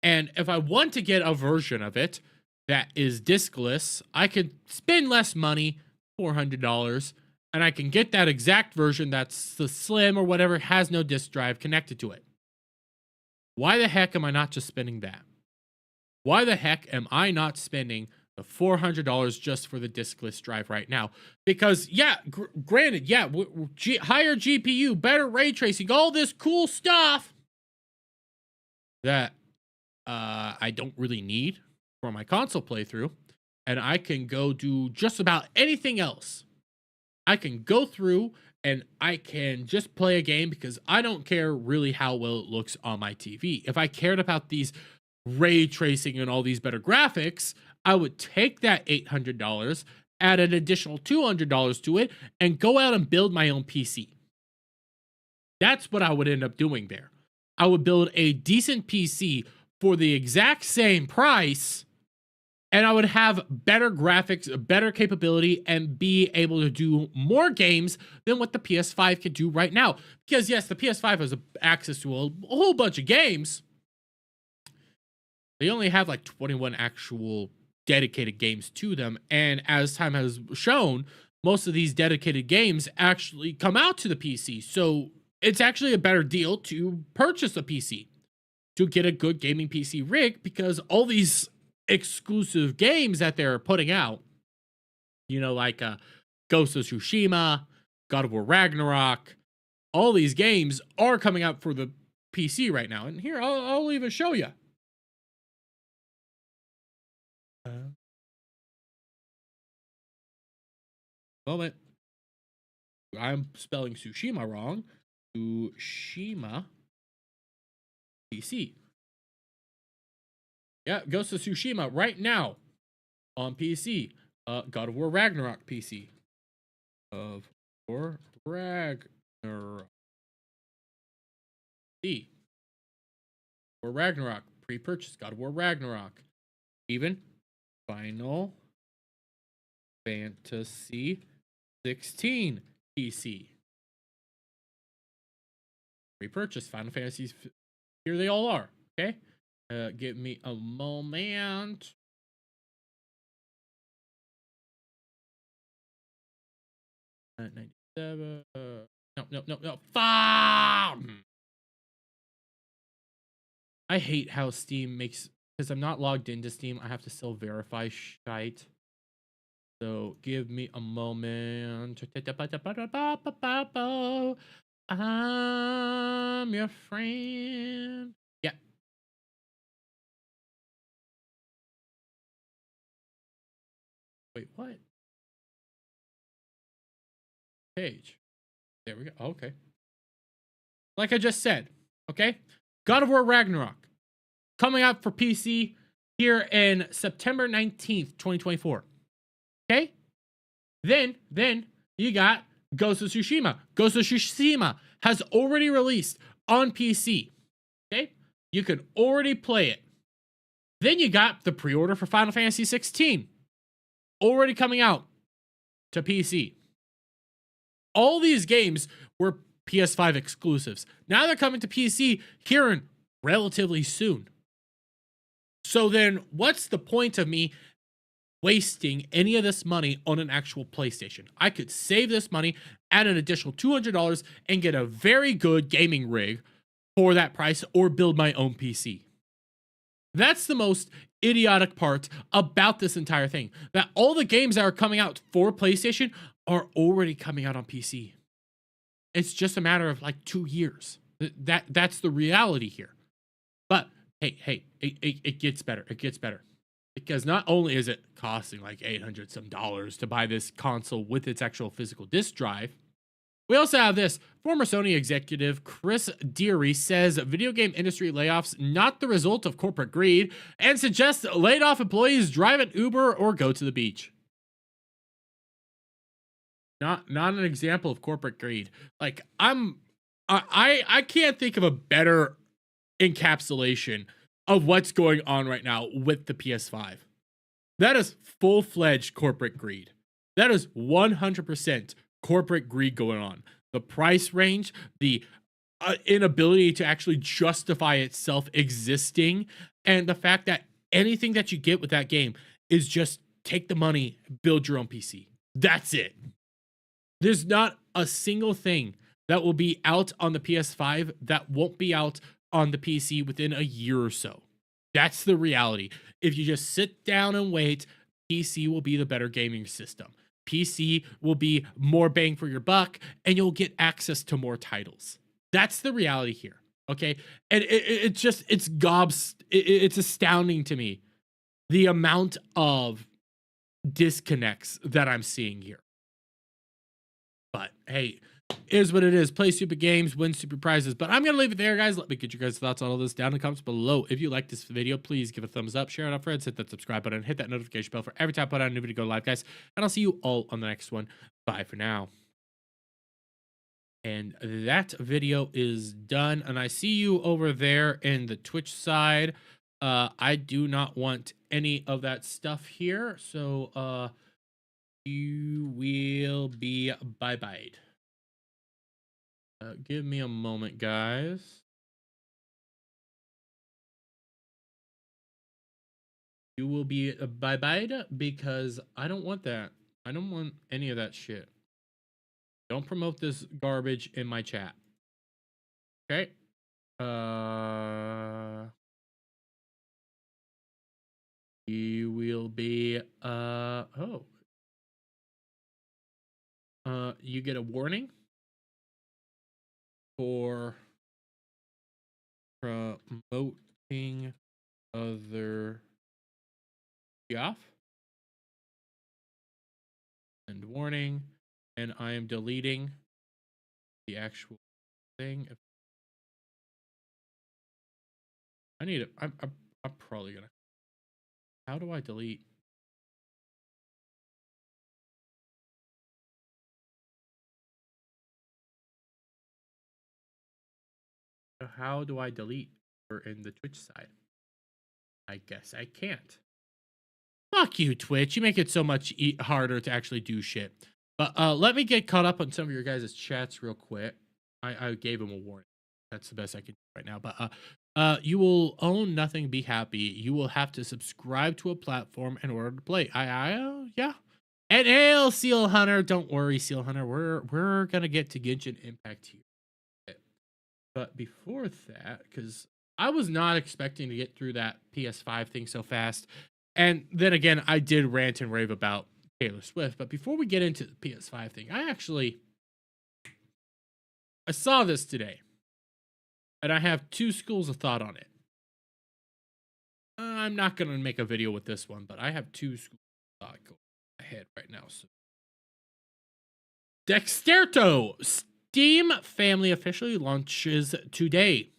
and if I want to get a version of it that is discless, I could spend less money, $400, and I can get that exact version that's the slim or whatever, has no disc drive connected to it. Why the heck am I not just spending that? Why the heck am I not spending the $400 just for the discless drive right now? Because, yeah, granted, yeah, higher GPU, better ray tracing, all this cool stuff that I don't really need for my console playthrough, and I can go do just about anything else. I can go through and I can just play a game because I don't care really how well it looks on my TV. If I cared about these ray tracing and all these better graphics, I would take that $800, add an additional $200 to it, and go out and build my own PC. That's what I would end up doing there. I would build a decent PC for the exact same price, and I would have better graphics, better capability, and be able to do more games than what the PS5 can do right now. Because yes, the PS5 has access to a whole bunch of games. They only have like 21 actual dedicated games to them. And as time has shown, most of these dedicated games actually come out to the PC. So it's actually a better deal to purchase a PC, to get a good gaming PC rig, because all these exclusive games that they're putting out, you know, like Ghost of Tsushima, God of War Ragnarok, all these games are coming out for the PC right now. And here, I'll even show you. Moment. I'm spelling Tsushima wrong. Tsushima PC. Yeah, Ghost of Tsushima right now on PC. God of War Ragnarok PC. Of War Ragnarok. D. War Ragnarok. Pre-purchase God of War Ragnarok. Even Final Fantasy 16 PC. Pre-purchase Final Fantasies. Here they all are. Okay. Give me a moment. '97. No. Farm. I hate how Steam makes, because I'm not logged into Steam. I have to still verify shite. So give me a moment. I'm your friend. Yeah. Wait, what? Page. There we go. Okay. Like I just said, okay? God of War Ragnarok coming out for PC here in September 19th, 2024. Okay? Then you got Ghost of Tsushima. Ghost of Tsushima has already released on PC. Okay? You can already play it. Then you got the pre-order for Final Fantasy 16 already coming out to PC. All these games were PS5 exclusives. Now they're coming to PC here in relatively soon. So then what's the point of me wasting any of this money on an actual PlayStation? I could save this money, add an additional $200, and get a very good gaming rig for that price, or build my own PC. That's the most idiotic part about this entire thing. That all the games that are coming out for PlayStation are already coming out on PC. It's just a matter of like 2 years. That's the reality here. But hey, it gets better. It gets better. Because not only is it costing like $800 some to buy this console with its actual physical disc drive, we also have this. Former Sony executive Chris Deary says video game industry layoffs not the result of corporate greed, and suggests laid off employees drive an Uber or go to the beach. Not an example of corporate greed. Like I can't think of a better encapsulation of what's going on right now with the PS5. That is full-fledged corporate greed. That is 100% corporate greed going on. The price range, the inability to actually justify itself existing, and the fact that anything that you get with that game is just take the money, build your own PC. That's it. There's not a single thing that will be out on the PS5 that won't be out on the PC within a year or so. That's the reality. If you just sit down and wait, PC will be the better gaming system. PC will be more bang for your buck, and you'll get access to more titles. That's the reality here. Okay. And it's astounding to me the amount of disconnects that I'm seeing here. But hey, is what it is. Play stupid games, win stupid prizes. But I'm going to leave it there, guys. Let me get your guys' thoughts on all this down in the comments below. If you like this video, please give it a thumbs up, share it out, friends, hit that subscribe button, hit that notification bell for every time I put out a new video go live, guys. And I'll see you all on the next one. Bye for now. And that video is done. And I see you over there in the Twitch side. I do not want any of that stuff here. So, you will be bye-bye. Give me a moment, guys. You will be bye-bye because I don't want that. I don't want any of that shit. Don't promote this garbage in my chat. Okay? You will be you get a warning for promoting other stuff. And warning, and I am deleting the actual thing. I need it. I'm probably gonna. How do I delete? How do I delete or in the Twitch side? I guess I can't. Fuck you, Twitch. You make it so much harder to actually do shit. But let me get caught up on some of your guys' chats real quick. I gave him a warning. That's the best I can do right now. But you will own nothing, be happy. You will have to subscribe to a platform in order to play. Yeah. And hail, Seal Hunter. Don't worry, Seal Hunter. We're gonna get to Genshin Impact here. But before that, because I was not expecting to get through that PS5 thing so fast. And then again, I did rant and rave about Taylor Swift. But before we get into the PS5 thing, I saw this today. And I have two schools of thought on it. I'm not going to make a video with this one, but I have two schools of thought going ahead right now. So. Dexterto! Steam Family officially launches today.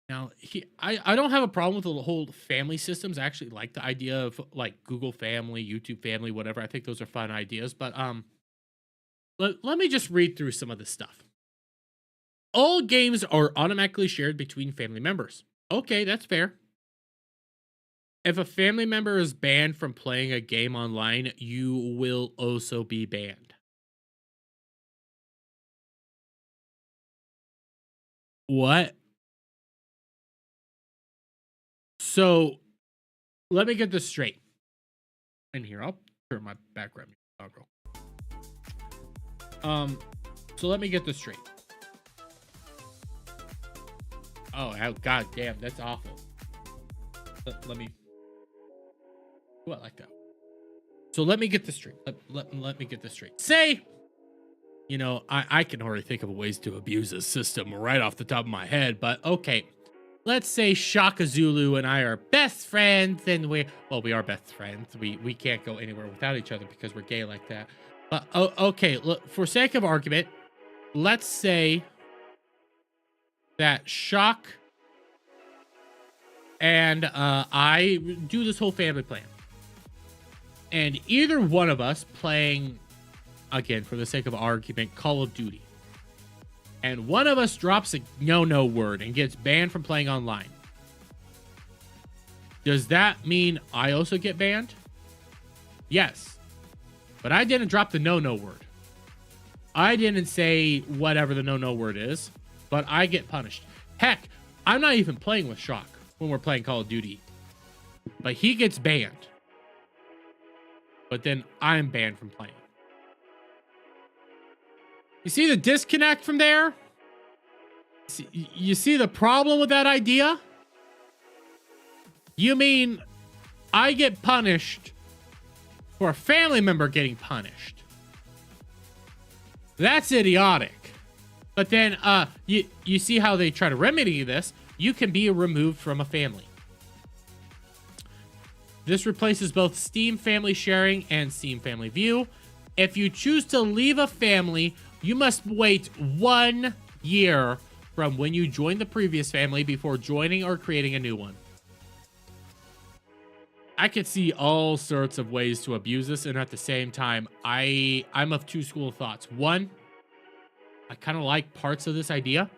Now, I don't have a problem with the whole family systems. I actually like the idea of like Google Family, YouTube Family, whatever. I think those are fun ideas. But let me just read through some of this stuff. All games are automatically shared between family members. Okay, that's fair. If a family member is banned from playing a game online, you will also be banned. What? So, let me get this straight. In here, I'll turn my background music on. So let me get this straight. Oh, god damn, that's awful. Let me. What, like that? So let me get this straight. Let me get this straight. Say, you know, I can already think of ways to abuse this system right off the top of my head, but okay. Let's say Shaka Zulu and I are best friends, and we are best friends. We can't go anywhere without each other because we're gay like that. But okay, look, for sake of argument, let's say that Shock and I do this whole family plan. And either one of us playing, again, for the sake of argument, Call of Duty. And one of us drops a no word and gets banned from playing online. Does that mean I also get banned? Yes. But I didn't drop the no word. I didn't say whatever the no word is, but I get punished. Heck, I'm not even playing with Shock when we're playing Call of Duty. But he gets banned. But then I'm banned from playing. You see the disconnect from there? You see the problem with that idea? You mean I get punished for a family member getting punished? That's idiotic. But then you see how they try to remedy this? You can be removed from a family. This replaces both Steam Family Sharing and Steam Family View. If you choose to leave a family, you must wait 1 year from when you joined the previous family before joining or creating a new one. I could see all sorts of ways to abuse this, and at the same time, I'm of two school of thoughts. One, I kind of like parts of this idea.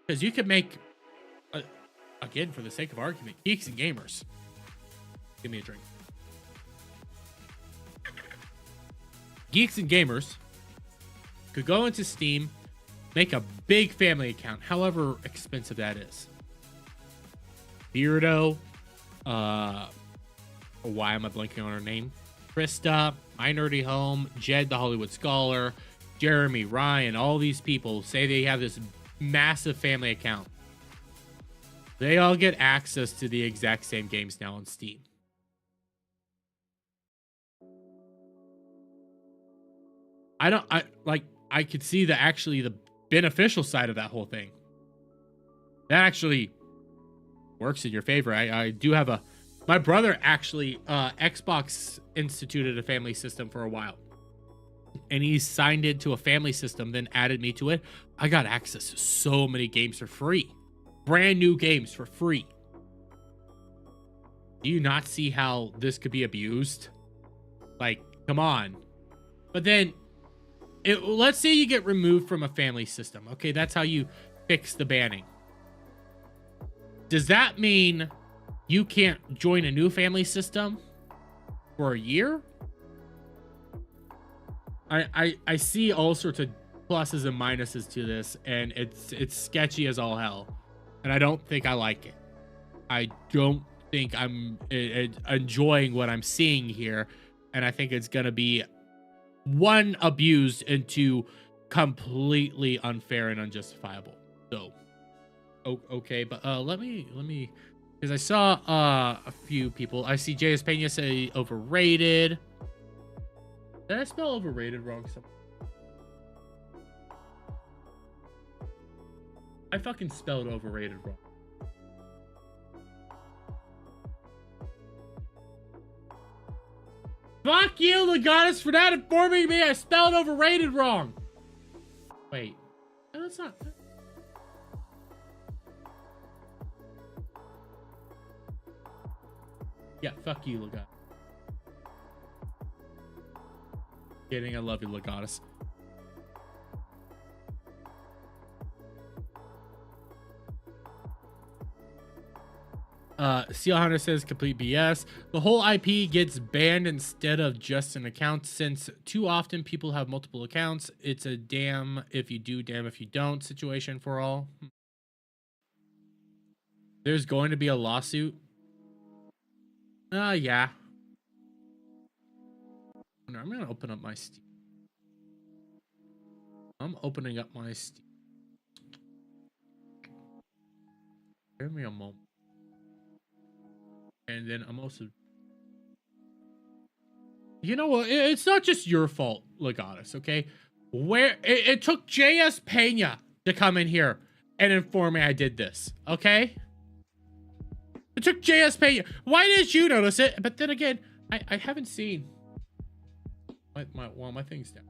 Because you could make, again, for the sake of argument, geeks and gamers. Give me a drink. Geeks and gamers could go into Steam, make a big family account, however expensive that is. Beardo, why am I blanking on her name? Krista, My Nerdy Home, Jed the Hollywood Scholar, Jeremy, Ryan, all these people say they have this massive family account. They all get access to the exact same games now on Steam. I could see the beneficial side of that whole thing. That actually works in your favor. I do have my brother actually, Xbox instituted a family system for a while. and he signed into a family system, then added me to it, I got access to so many games for free. Brand new games for free. Do you not see how this could be abused? Like, come on. But then, let's say you get removed from a family system. Okay, that's how you fix the banning. Does that mean you can't join a new family system for a year? I see all sorts of pluses and minuses to this, and it's sketchy as all hell. And I don't think I like it. I don't think I'm enjoying what I'm seeing here. And I think it's going to be, one, abused, and two, completely unfair and unjustifiable. So, okay, but let me, because I saw a few people. I see JS Pena say overrated. Did I spell overrated wrong? I fucking spelled overrated wrong. Fuck you, Legatus, for not informing me I spelled overrated wrong. Wait. No, that's not. Yeah, fuck you, Legatus. Kidding, I love you, Legatus. Seal Hunter says complete BS. The whole IP gets banned instead of just an account, since too often people have multiple accounts. It's a damn if you do, damn if you don't situation for all. There's going to be a lawsuit. Yeah. I'm gonna open up my Steam. I'm opening up my Steam. Give me a moment. And then I'm also... You know what? It's not just your fault, Legatus, okay? It took JS Pena to come in here and inform me I did this, okay? It took JS Pena. Why didn't you notice it? But then again, I haven't seen... my thing's down.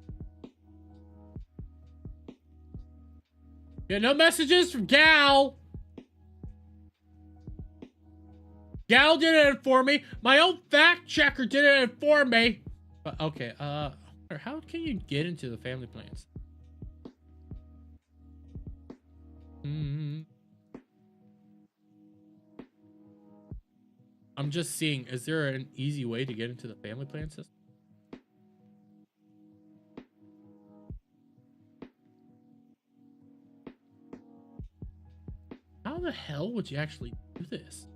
Yeah, no messages from Gal. Gal didn't inform me. My own fact checker didn't inform me. But okay, how can you get into the family plans? I'm just seeing, is there an easy way to get into the family plan system? How the hell would you actually do this?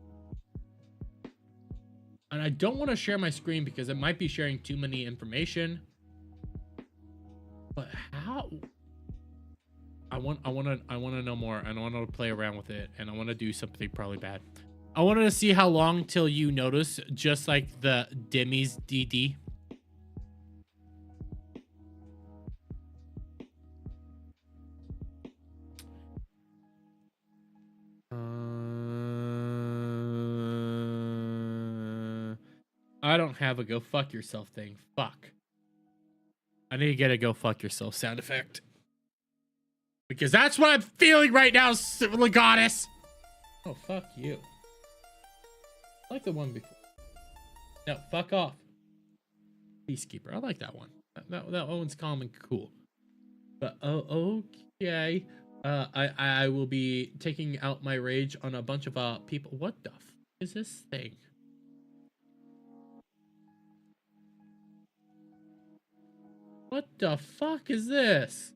And I don't want to share my screen because it might be sharing too many information. But how? I want to know more, and I want to play around with it, and I want to do something probably bad. I wanted to see how long till you notice, just like the Demmy's DD. I don't have a go fuck yourself thing. Fuck. I need to get a go fuck yourself sound effect. Because that's what I'm feeling right now, Legatus. Oh, fuck you. I like the one before. No, fuck off. Peacekeeper. I like that one. That one's calm and cool. But, oh, okay. I will be taking out my rage on a bunch of people. What the f is this thing? What the fuck is this?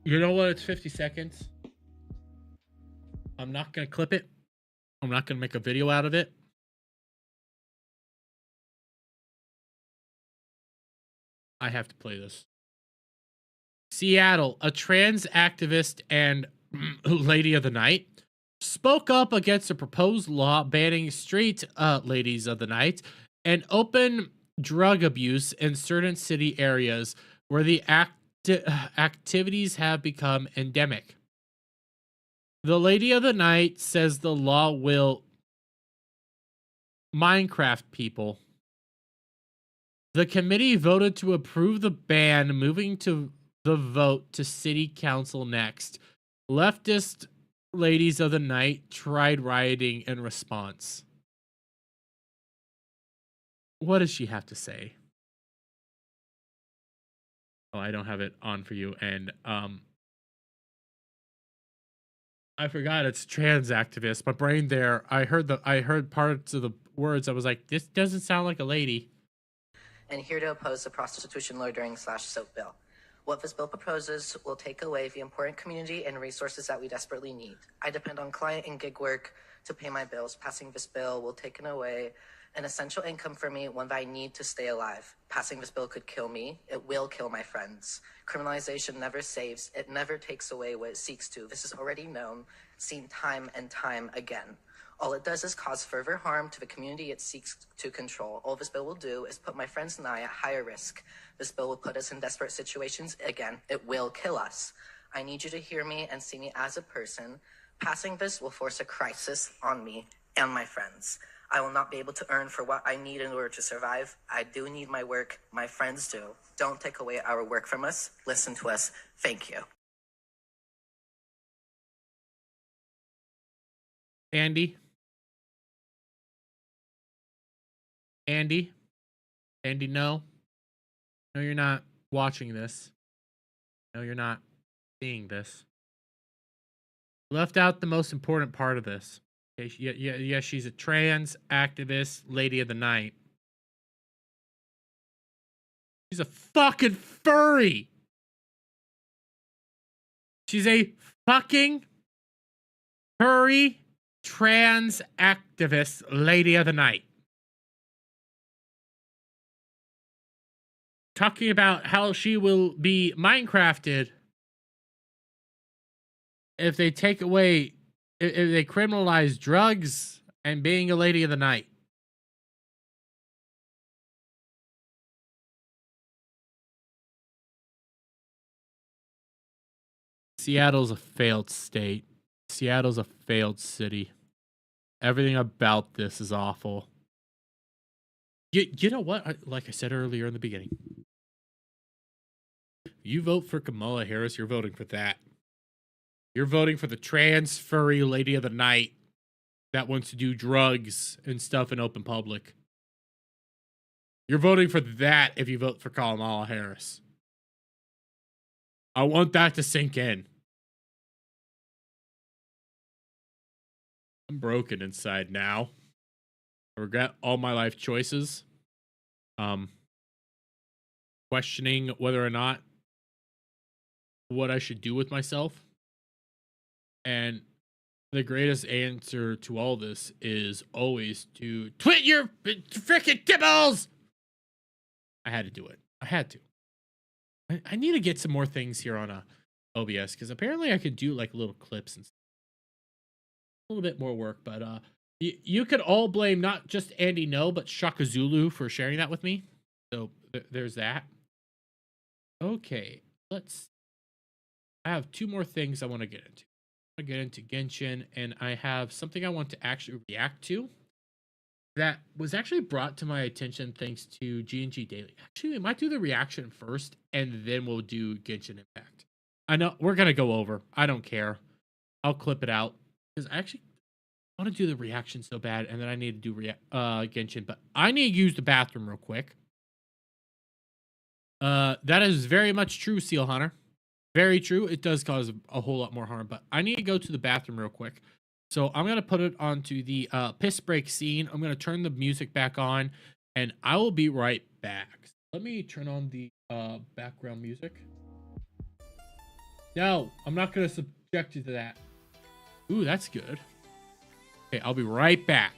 You know what? It's 50 seconds. I'm not gonna clip it. I'm not gonna make a video out of it. I have to play this. Seattle, a trans activist and lady of the night, spoke up against a proposed law banning straight ladies of the night and open drug abuse in certain city areas where the activities have become endemic. The Lady of the Night says the law will Minecraft people. The committee voted to approve the ban, moving to the vote to city council next. Leftist Ladies of the Night tried rioting in response. What does she have to say? Oh, I don't have it on for you. And I forgot it's trans activist. My brain there, I heard parts of the words. I was like, this doesn't sound like a lady. And here to oppose the prostitution loitering / soap bill. What this bill proposes will take away the important community and resources that we desperately need. I depend on client and gig work to pay my bills. Passing this bill will take away an essential income for me, one that I need to stay alive. Passing this bill could kill me. It will kill my friends. Criminalization never saves. It never takes away what it seeks to. This is already known, seen time and time again. All it does is cause further harm to the community it seeks to control. All this bill will do is put my friends and I at higher risk. This bill will put us in desperate situations. Again, it will kill us. I need you to hear me and see me as a person. Passing this will force a crisis on me and my friends. I will not be able to earn for what I need in order to survive. I do need my work. My friends do. Don't take away our work from us. Listen to us. Thank you. Andy, no. No, you're not watching this. No, you're not seeing this. Left out the most important part of this. Okay, yeah, she's a trans activist, Lady of the Night. She's a fucking furry. She's a fucking furry trans activist, Lady of the Night. Talking about how she will be Minecrafted if they take away, if they criminalize drugs and being a Lady of the Night. Seattle's a failed state. Seattle's a failed city. Everything about this is awful. You know what? Like I said earlier in the beginning, you vote for Kamala Harris, you're voting for that. You're voting for the trans furry Lady of the Night that wants to do drugs and stuff in open public. You're voting for that if you vote for Kamala Harris. I want that to sink in. I'm broken inside now. I regret all my life choices. Questioning whether or not what I should do with myself. And the greatest answer to all this is always to twit your frickin' tipples! I had to do it. I had to. I need to get some more things here on OBS, because apparently I could do like little clips and stuff. A little bit more work, but you could all blame not just Andy No, but Shaka Zulu for sharing that with me. So there's that. Okay, I have two more things I want to get into. I get into Genshin, and I have something I want to actually react to that was actually brought to my attention thanks to G&G Daily. Actually, we might do the reaction first, and then we'll do Genshin Impact. I know we're gonna go over. I don't care. I'll clip it out because I actually want to do the reaction so bad, and then I need to do Genshin. But I need to use the bathroom real quick. That is very much true, Seal Hunter. Very true. It does cause a whole lot more harm, but I need to go to the bathroom real quick. So I'm going to put it onto the piss break scene. I'm going to turn the music back on, and I will be right back. Let me turn on the background music. No, I'm not going to subject you to that. Ooh, that's good. Okay, I'll be right back.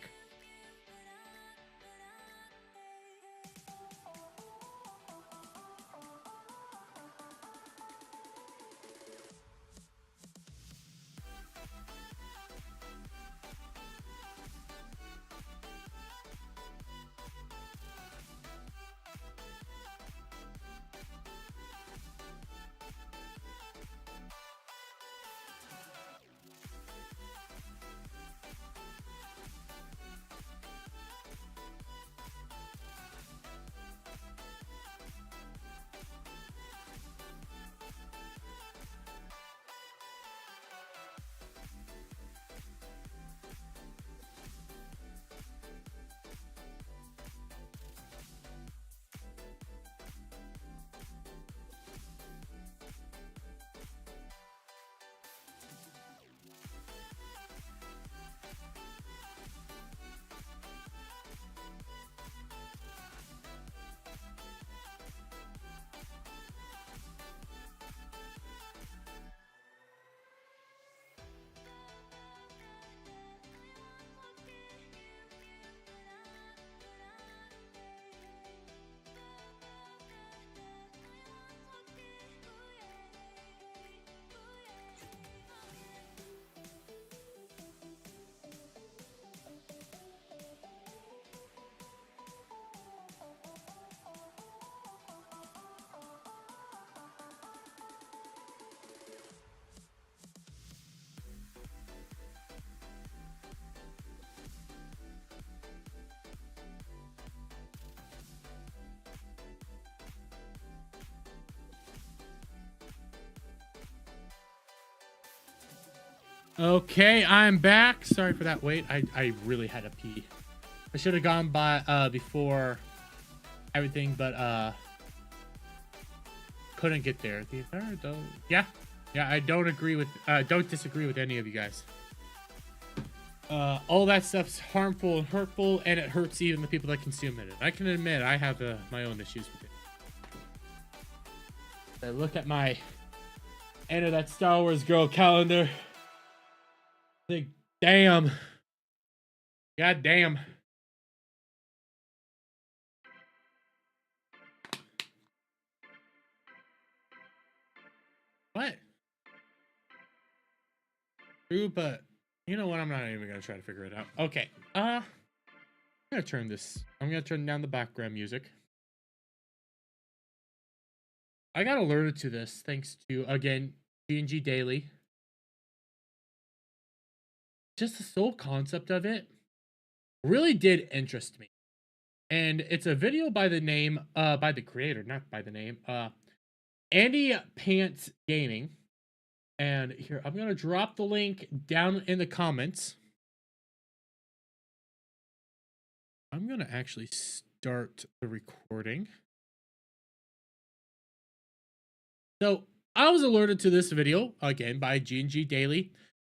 Okay, I'm back. Sorry for that wait. I really had to pee. I should have gone by before everything, but couldn't get there. Yeah, I don't disagree with any of you guys. All that stuff's harmful and hurtful, and it hurts even the people that consume it. I can admit I have my own issues with it. I look at my end of that Star Wars girl calendar. Think, damn. God damn. What? True, but you know what? I'm not even gonna try to figure it out. Okay. I'm gonna turn down the background music. I got alerted to this thanks to, again, G&G Daily. Just the sole concept of it really did interest me. And it's a video by the name, by the creator, not by the name, Andy Pants Gaming. And here, I'm going to drop the link down in the comments. I'm going to actually start the recording. So, I was alerted to this video, again, by G&G Daily.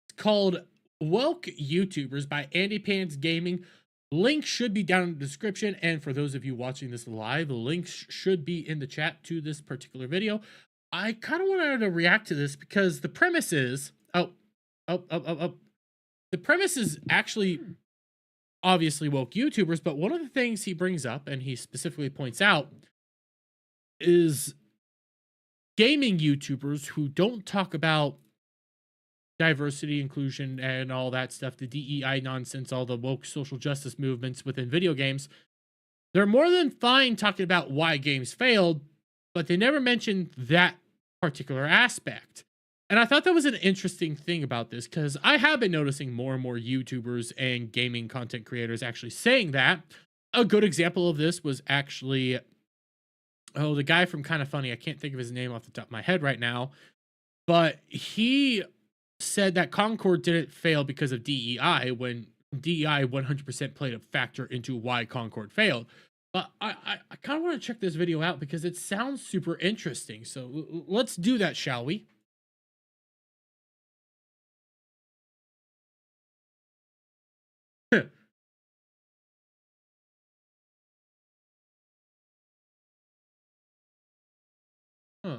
It's called Woke YouTubers by Andy Pants Gaming. Link should be down in the description, and for those of you watching this live, links should be in the chat to this particular video. I kind of wanted to react to this because the premise is... The premise is actually obviously woke YouTubers, but one of the things he brings up, and he specifically points out, is gaming YouTubers who don't talk about diversity, inclusion, and all that stuff, the DEI nonsense, all the woke social justice movements within video games. They're more than fine talking about why games failed, but they never mention that particular aspect. And I thought that was an interesting thing about this, because I have been noticing more and more YouTubers and gaming content creators actually saying that. A good example of this was actually, the guy from Kind of Funny. I can't think of his name off the top of my head right now, but he said that Concord didn't fail because of DEI, when DEI 100% played a factor into why Concord failed. But I kind of want to check this video out because it sounds super interesting. So let's do that, shall we? Huh.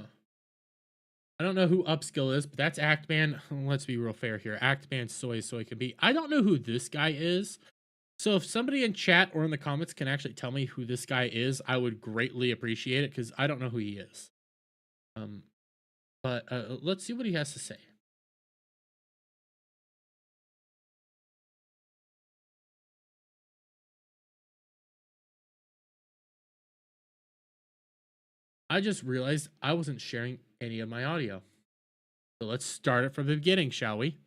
I don't know who Upskill is, but that's Actman. Let's be real fair here. Actman soy can be. I don't know who this guy is. So if somebody in chat or in the comments can actually tell me who this guy is, I would greatly appreciate it, because I don't know who he is. But let's see what he has to say. I just realized I wasn't sharing any of my audio. So let's start it from the beginning, shall we?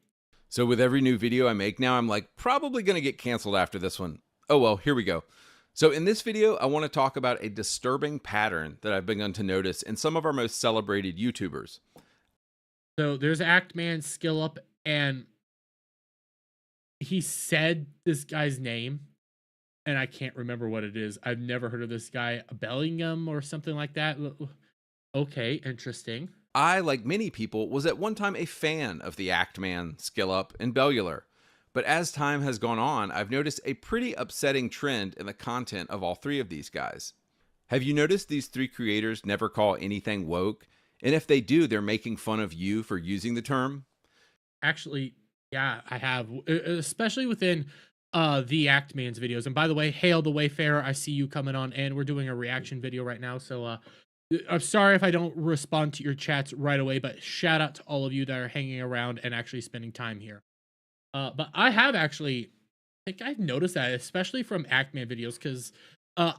So with every new video I make now, I'm like, probably going to get canceled after this one. Oh well, here we go. So in this video, I want to talk about a disturbing pattern that I've begun to notice in some of our most celebrated YouTubers. So there's Actman Skill Up, and he said this guy's name, and I can't remember what it is. I've never heard of this guy. Bellingham or something like that. Okay, interesting. I, like many people, was at one time a fan of the Actman, Skill Up, and Bellular. But as time has gone on, I've noticed a pretty upsetting trend in the content of all three of these guys. Have you noticed these three creators never call anything woke? And if they do, they're making fun of you for using the term? Actually, yeah, I have. Especially within the Actman's videos. And by the way, Hail the Wayfarer, I see you coming on, and we're doing a reaction video right now. So I'm sorry if I don't respond to your chats right away, but shout out to all of you that are hanging around and actually spending time here. But I have actually, I think I've noticed that, especially from Actman videos, because I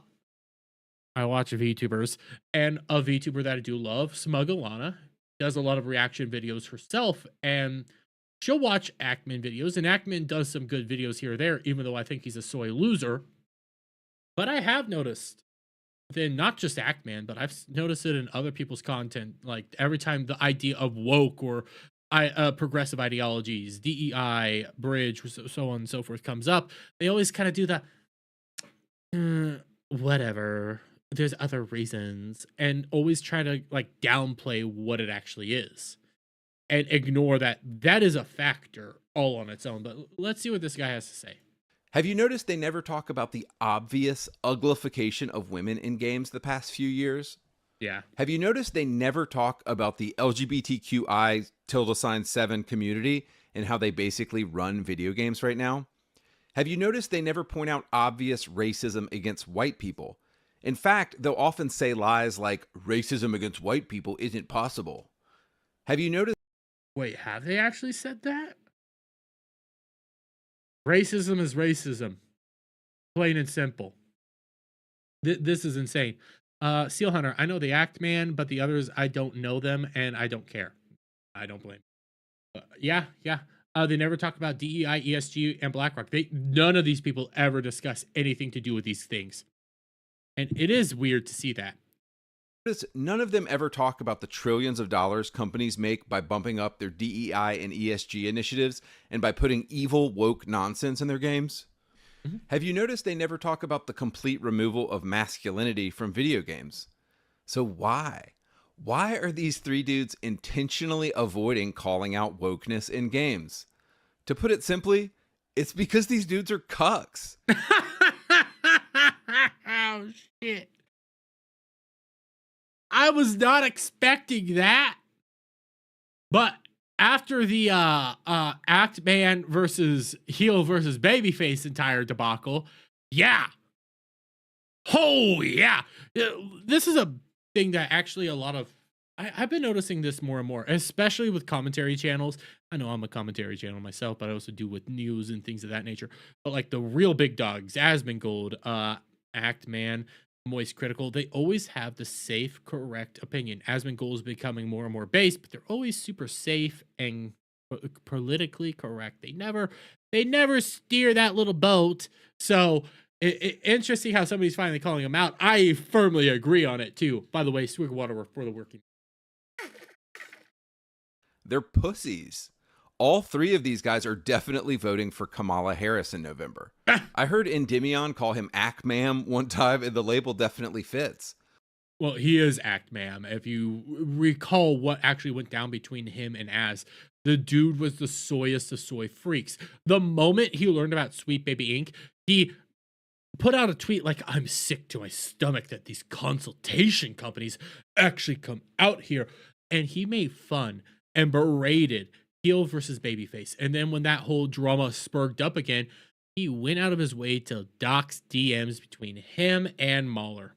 watch VTubers, and a VTuber that I do love, Smuggalana, does a lot of reaction videos herself, and she'll watch Actman videos, and Actman does some good videos here or there, even though I think he's a soy loser. But I have noticed, then not just Actman, but I've noticed it in other people's content, like every time the idea of woke or progressive ideologies, DEI, bridge, so on and so forth comes up, they always kind of do the whatever. There's other reasons, and always try to like downplay what it actually is, and ignore that is a factor all on its own. But let's see what this guy has to say. Have you noticed they never talk about the obvious uglification of women in games the past few years? Yeah. Have you noticed they never talk about the LGBTQI7 community and how they basically run video games right now? Have you noticed they never point out obvious racism against white people? In fact, they'll often say lies like racism against white people isn't possible. Have you noticed? Wait, have they actually said that? Racism is racism. Plain and simple. This is insane. Seal Hunter, I know the Act Man, but the others, I don't know them, and I don't care. I don't blame. Yeah. They never talk about DEI, ESG, and BlackRock. None of these people ever discuss anything to do with these things. And it is weird to see that. None of them ever talk about the trillions of dollars companies make by bumping up their DEI and ESG initiatives and by putting evil, woke nonsense in their games. Mm-hmm. Have you noticed they never talk about the complete removal of masculinity from video games? So why? Why are these three dudes intentionally avoiding calling out wokeness in games? To put it simply, it's because these dudes are cucks. Oh, shit. I was not expecting that. But after the Act Man versus heel versus babyface entire debacle, yeah. Oh, yeah. This is a thing that actually a lot of... I've been noticing this more and more, especially with commentary channels. I know I'm a commentary channel myself, but I also do with news and things of that nature. But like the real big dogs, Asmongold, Act Man, Moist Critical, they always have the safe, correct opinion. Asmongold is becoming more and more based, but they're always super safe and politically correct. They never steer that little boat. So interesting how somebody's finally calling them out. I firmly agree on it too. By the way, swig water for the working. They're pussies. All three of these guys are definitely voting for Kamala Harris in November. I heard Endymion call him Act Ma'am one time, and the label definitely fits. Well, he is Act Ma'am. If you recall what actually went down between him and Az, the dude was the soyest of soy freaks. The moment he learned about Sweet Baby Inc., he put out a tweet like, I'm sick to my stomach that these consultation companies actually come out here. And he made fun and berated heel versus babyface. And then when that whole drama spurred up again, he went out of his way to dox DMs between him and Mahler.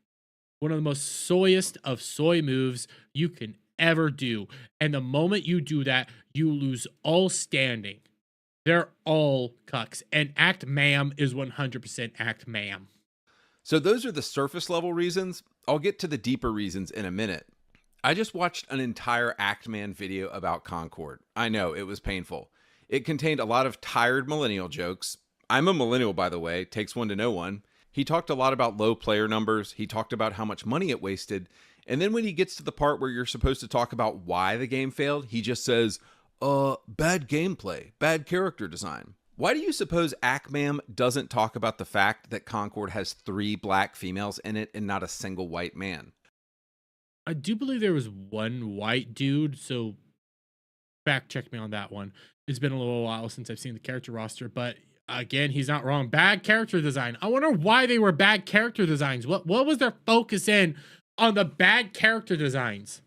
One of the most soyest of soy moves you can ever do. And the moment you do that, you lose all standing. They're all cucks. And Act Ma'am is 100% Act Ma'am. So those are the surface level reasons. I'll get to the deeper reasons in a minute. I just watched an entire Act Man video about Concord. I know, it was painful. It contained a lot of tired millennial jokes. I'm a millennial, by the way, takes one to know one. He talked a lot about low player numbers. He talked about how much money it wasted. And then when he gets to the part where you're supposed to talk about why the game failed, he just says, bad gameplay, bad character design. Why do you suppose Act Man doesn't talk about the fact that Concord has 3 black females in it and not a single white man? I do believe there was one white dude, so fact check me on that one. It's been a little while since I've seen the character roster, but again, he's not wrong. Bad character design. I wonder why they were bad character designs. What was their focus in on the bad character designs?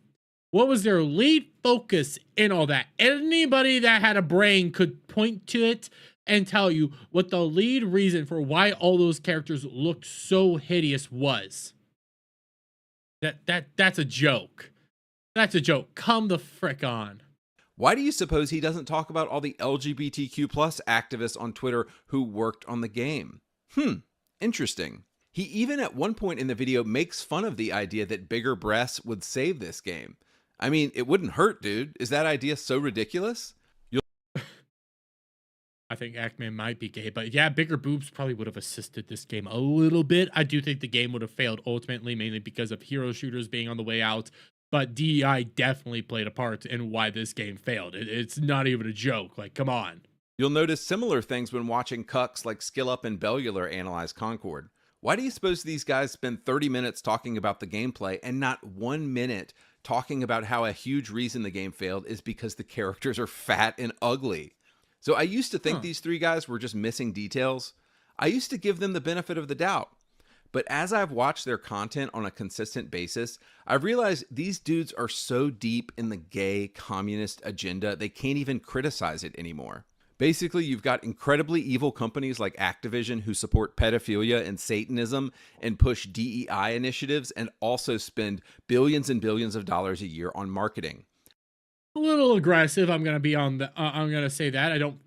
What was their lead focus in all that? Anybody that had a brain could point to it and tell you what the lead reason for why all those characters looked so hideous was. That's a joke. That's a joke. Come the frick on. Why do you suppose he doesn't talk about all the LGBTQ plus activists on Twitter who worked on the game? Interesting. He even at one point in the video makes fun of the idea that bigger breasts would save this game. I mean, it wouldn't hurt, dude. Is that idea so ridiculous? I think Act Man might be gay, but yeah, bigger boobs probably would have assisted this game a little bit. I do think the game would have failed ultimately, mainly because of hero shooters being on the way out. but DEI definitely played a part in why this game failed. It's not even a joke. Like, come on. You'll notice similar things when watching cucks like SkillUp and Bellular analyze Concord. Why do you suppose these guys spend 30 minutes talking about the gameplay and not 1 minute talking about how a huge reason the game failed is because the characters are fat and ugly? So I used to think these three guys were just missing details. I used to give them the benefit of the doubt. But as I've watched their content on a consistent basis, I've realized these dudes are so deep in the gay communist agenda, they can't even criticize it anymore. Basically, you've got incredibly evil companies like Activision who support pedophilia and Satanism and push DEI initiatives and also spend billions and billions of dollars a year on marketing. A little aggressive. I'm gonna be on the. I'm gonna say that I don't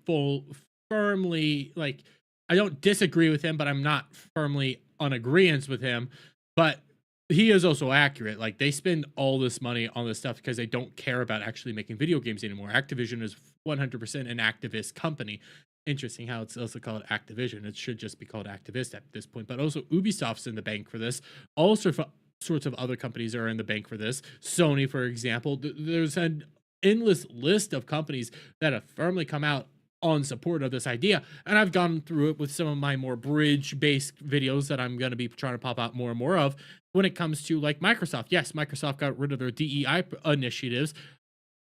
firmly like. I don't disagree with him, but I'm not firmly on agreement with him. But he is also accurate. Like, they spend all this money on this stuff because they don't care about actually making video games anymore. Activision is 100% an activist company. Interesting how it's also called Activision. It should just be called Activist at this point. But also Ubisoft's in the bank for this. All sorts of other companies are in the bank for this. Sony, for example. There's an endless list of companies that have firmly come out on support of this idea, and I've gone through it with some of my more bridge-based videos that I'm going to be trying to pop out more and more of when it comes to, like, Microsoft. Yes, Microsoft got rid of their DEI initiatives,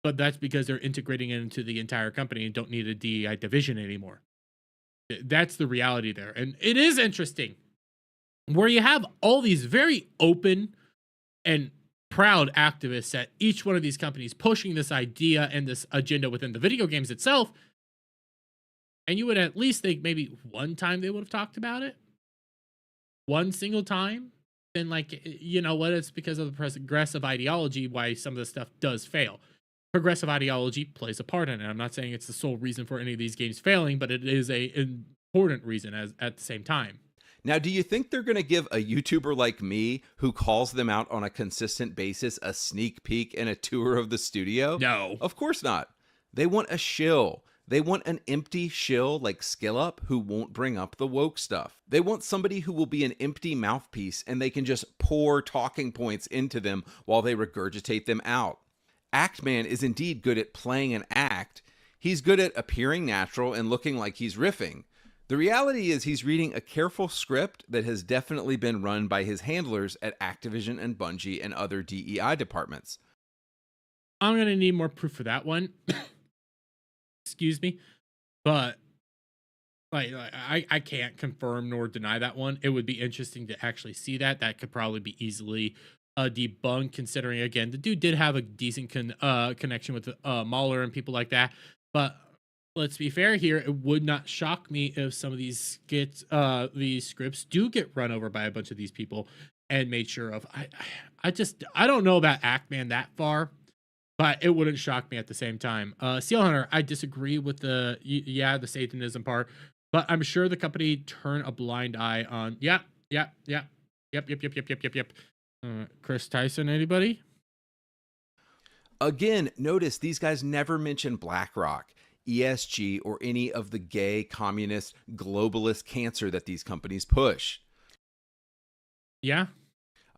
but that's because they're integrating it into the entire company and don't need a DEI division anymore. That's the reality there, and it is interesting where you have all these very open and proud activists at each one of these companies pushing this idea and this agenda within the video games itself. And you would at least think maybe one time they would have talked about it. One single time. Then, like, you know what? It's because of the progressive ideology why some of this stuff does fail. Progressive ideology plays a part in it. I'm not saying it's the sole reason for any of these games failing, but it is a important reason at the same time. Now, do you think they're going to give a YouTuber like me, who calls them out on a consistent basis, a sneak peek and a tour of the studio? No. Of course not. They want a shill. They want an empty shill like SkillUp who won't bring up the woke stuff. They want somebody who will be an empty mouthpiece and they can just pour talking points into them while they regurgitate them out. Actman is indeed good at playing an act. He's good at appearing natural and looking like he's riffing. The reality is he's reading a careful script that has definitely been run by his handlers at Activision and Bungie and other DEI departments. I'm going to need more proof for that one. Excuse me, but like I can't confirm nor deny that one. It would be interesting to actually see that. That could probably be easily debunked, considering, again, the dude did have a decent connection with Mahler and people like that. But let's be fair here. It would not shock me if some of these these scripts do get run over by a bunch of these people and made sure of. I don't know about Actman that far. But it wouldn't shock me at the same time. Seal Hunter, I disagree with the Satanism part, but I'm sure the company turned a blind eye on. Yep. Chris Tyson, anybody? Again, notice these guys never mention BlackRock, ESG, or any of the gay, communist, globalist cancer that these companies push. Yeah.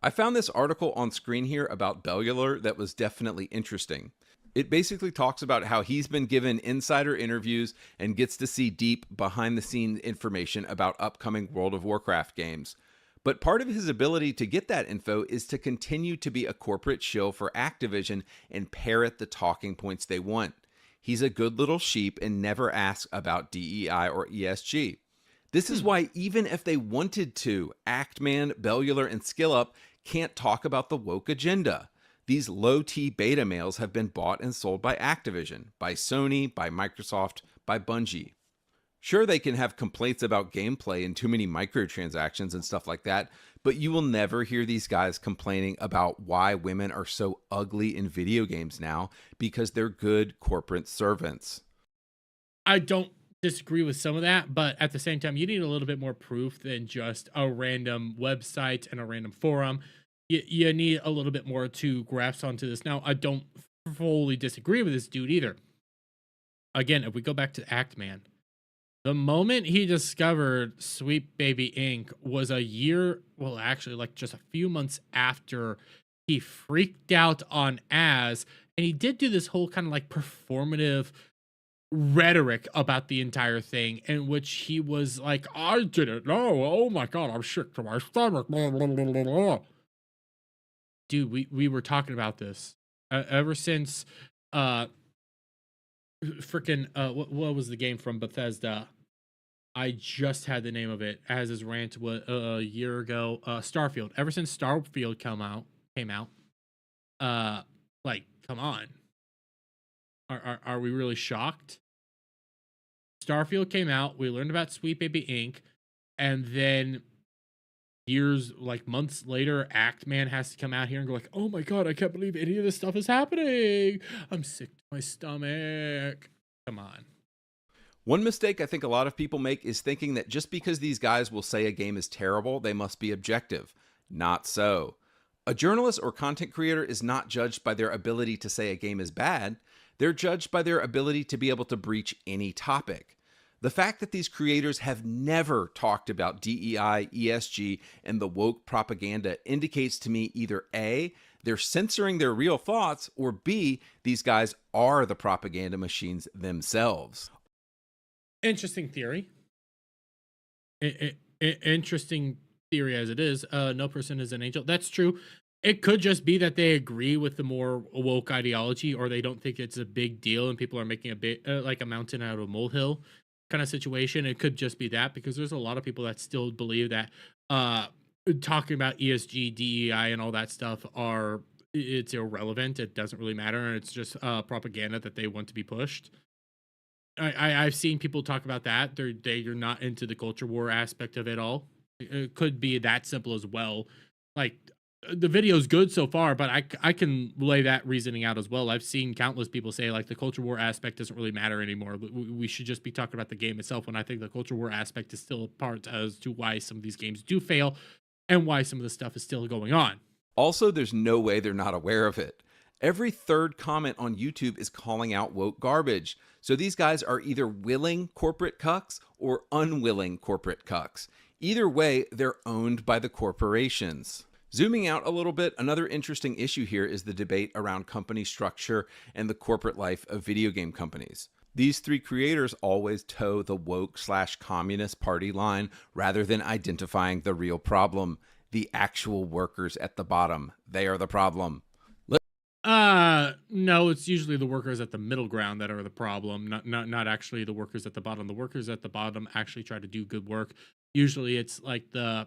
I found this article on screen here about Bellular that was definitely interesting. It basically talks about how he's been given insider interviews and gets to see deep behind-the-scenes information about upcoming World of Warcraft games. But part of his ability to get that info is to continue to be a corporate shill for Activision and parrot the talking points they want. He's a good little sheep and never asks about DEI or ESG. This is why even if they wanted to, Actman, Bellular, and SkillUp can't talk about the woke agenda. These low-T beta males have been bought and sold by Activision, by Sony, by Microsoft, by Bungie. Sure, they can have complaints about gameplay and too many microtransactions and stuff like that, but you will never hear these guys complaining about why women are so ugly in video games now, because they're good corporate servants. I don't disagree with some of that, but at the same time, you need a little bit more proof than just a random website and a random forum. You need a little bit more to grasp onto this. Now, I don't fully disagree with this dude either. Again, if we go back to Actman, the moment he discovered Sweet Baby Inc. was a year, well, actually, like just a few months after he freaked out on Az, and he did do this whole kind of like performative rhetoric about the entire thing, in which he was like, I didn't know. Oh my god, I'm sick to my stomach. Blah, blah, blah, blah, blah. Dude, we were talking about this ever since freaking what was the game from Bethesda? I just had the name of it as his rant was a year ago. Starfield. Ever since Starfield came out, like, come on. Are we really shocked? Starfield came out, we learned about Sweet Baby Inc., and then years, like months later, Act Man has to come out here and go like, oh my god, I can't believe any of this stuff is happening. I'm sick to my stomach. Come on. One mistake I think a lot of people make is thinking that just because these guys will say a game is terrible, they must be objective. Not so. A journalist or content creator is not judged by their ability to say a game is bad. They're judged by their ability to be able to breach any topic. The fact that these creators have never talked about DEI, ESG, and the woke propaganda indicates to me either A, they're censoring their real thoughts, or B, these guys are the propaganda machines themselves. Interesting theory. Interesting theory as it is. No person is an angel. That's true. It could just be that they agree with the more woke ideology, or they don't think it's a big deal and people are making a bit like a mountain out of a molehill kind of situation. It could just be that, because there's a lot of people that still believe that talking about ESG, DEI, and all that stuff it's irrelevant. It doesn't really matter, and it's just propaganda that they want to be pushed. I've seen people talk about that. They're not into the culture war aspect of it all. It could be that simple as well. Like, the video's good so far, but I can lay that reasoning out as well. I've seen countless people say like the culture war aspect doesn't really matter anymore. We should just be talking about the game itself, when I think the culture war aspect is still a part as to why some of these games do fail and why some of the stuff is still going on. Also, there's no way they're not aware of it. Every third comment on YouTube is calling out woke garbage. So these guys are either willing corporate cucks or unwilling corporate cucks. Either way, they're owned by the corporations. Zooming out a little bit, another interesting issue here is the debate around company structure and the corporate life of video game companies. These three creators always toe the woke/communist party line rather than identifying the real problem, the actual workers at the bottom. They are the problem. No, it's usually the workers at the middle ground that are the problem, not actually the workers at the bottom. The workers at the bottom actually try to do good work. Usually it's like the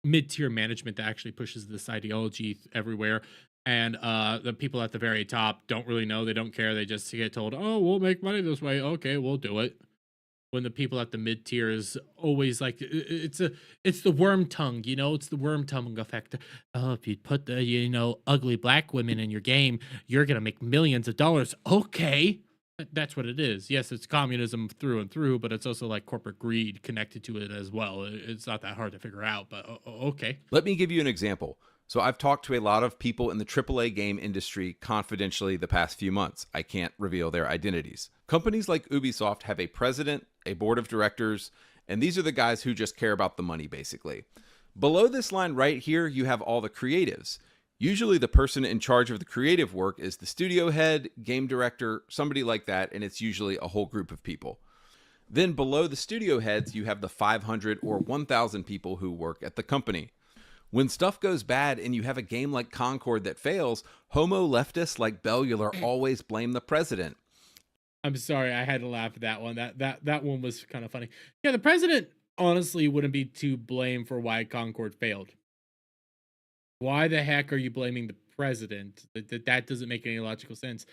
mid-tier management that actually pushes this ideology everywhere, and the people at the very top don't really know. They don't care. They just get told, oh, we'll make money this way. Okay, we'll do it. When the people at the mid-tier is always like, it's the worm tongue, it's the worm tongue effect. Oh, if you put the ugly black women in your game, you're gonna make millions of dollars. Okay, that's what it is. Yes, it's communism through and through, but it's also like corporate greed connected to it as well. It's not that hard to figure out, but okay. Let me give you an example. So I've talked to a lot of people in the AAA game industry confidentially the past few months. I can't reveal their identities. Companies like Ubisoft have a president, a board of directors, and these are the guys who just care about the money, basically. Below this line right here, you have all the creatives. Usually the person in charge of the creative work is the studio head, game director, somebody like that, and it's usually a whole group of people. Then below the studio heads, you have the 500 or 1,000 people who work at the company. When stuff goes bad and you have a game like Concord that fails, homo leftists like Bellular always blame the president. I'm sorry, I had to laugh at that one. That one was kind of funny. Yeah, the president honestly wouldn't be to blame for why Concord failed. Why the heck are you blaming the president? That doesn't make any logical sense.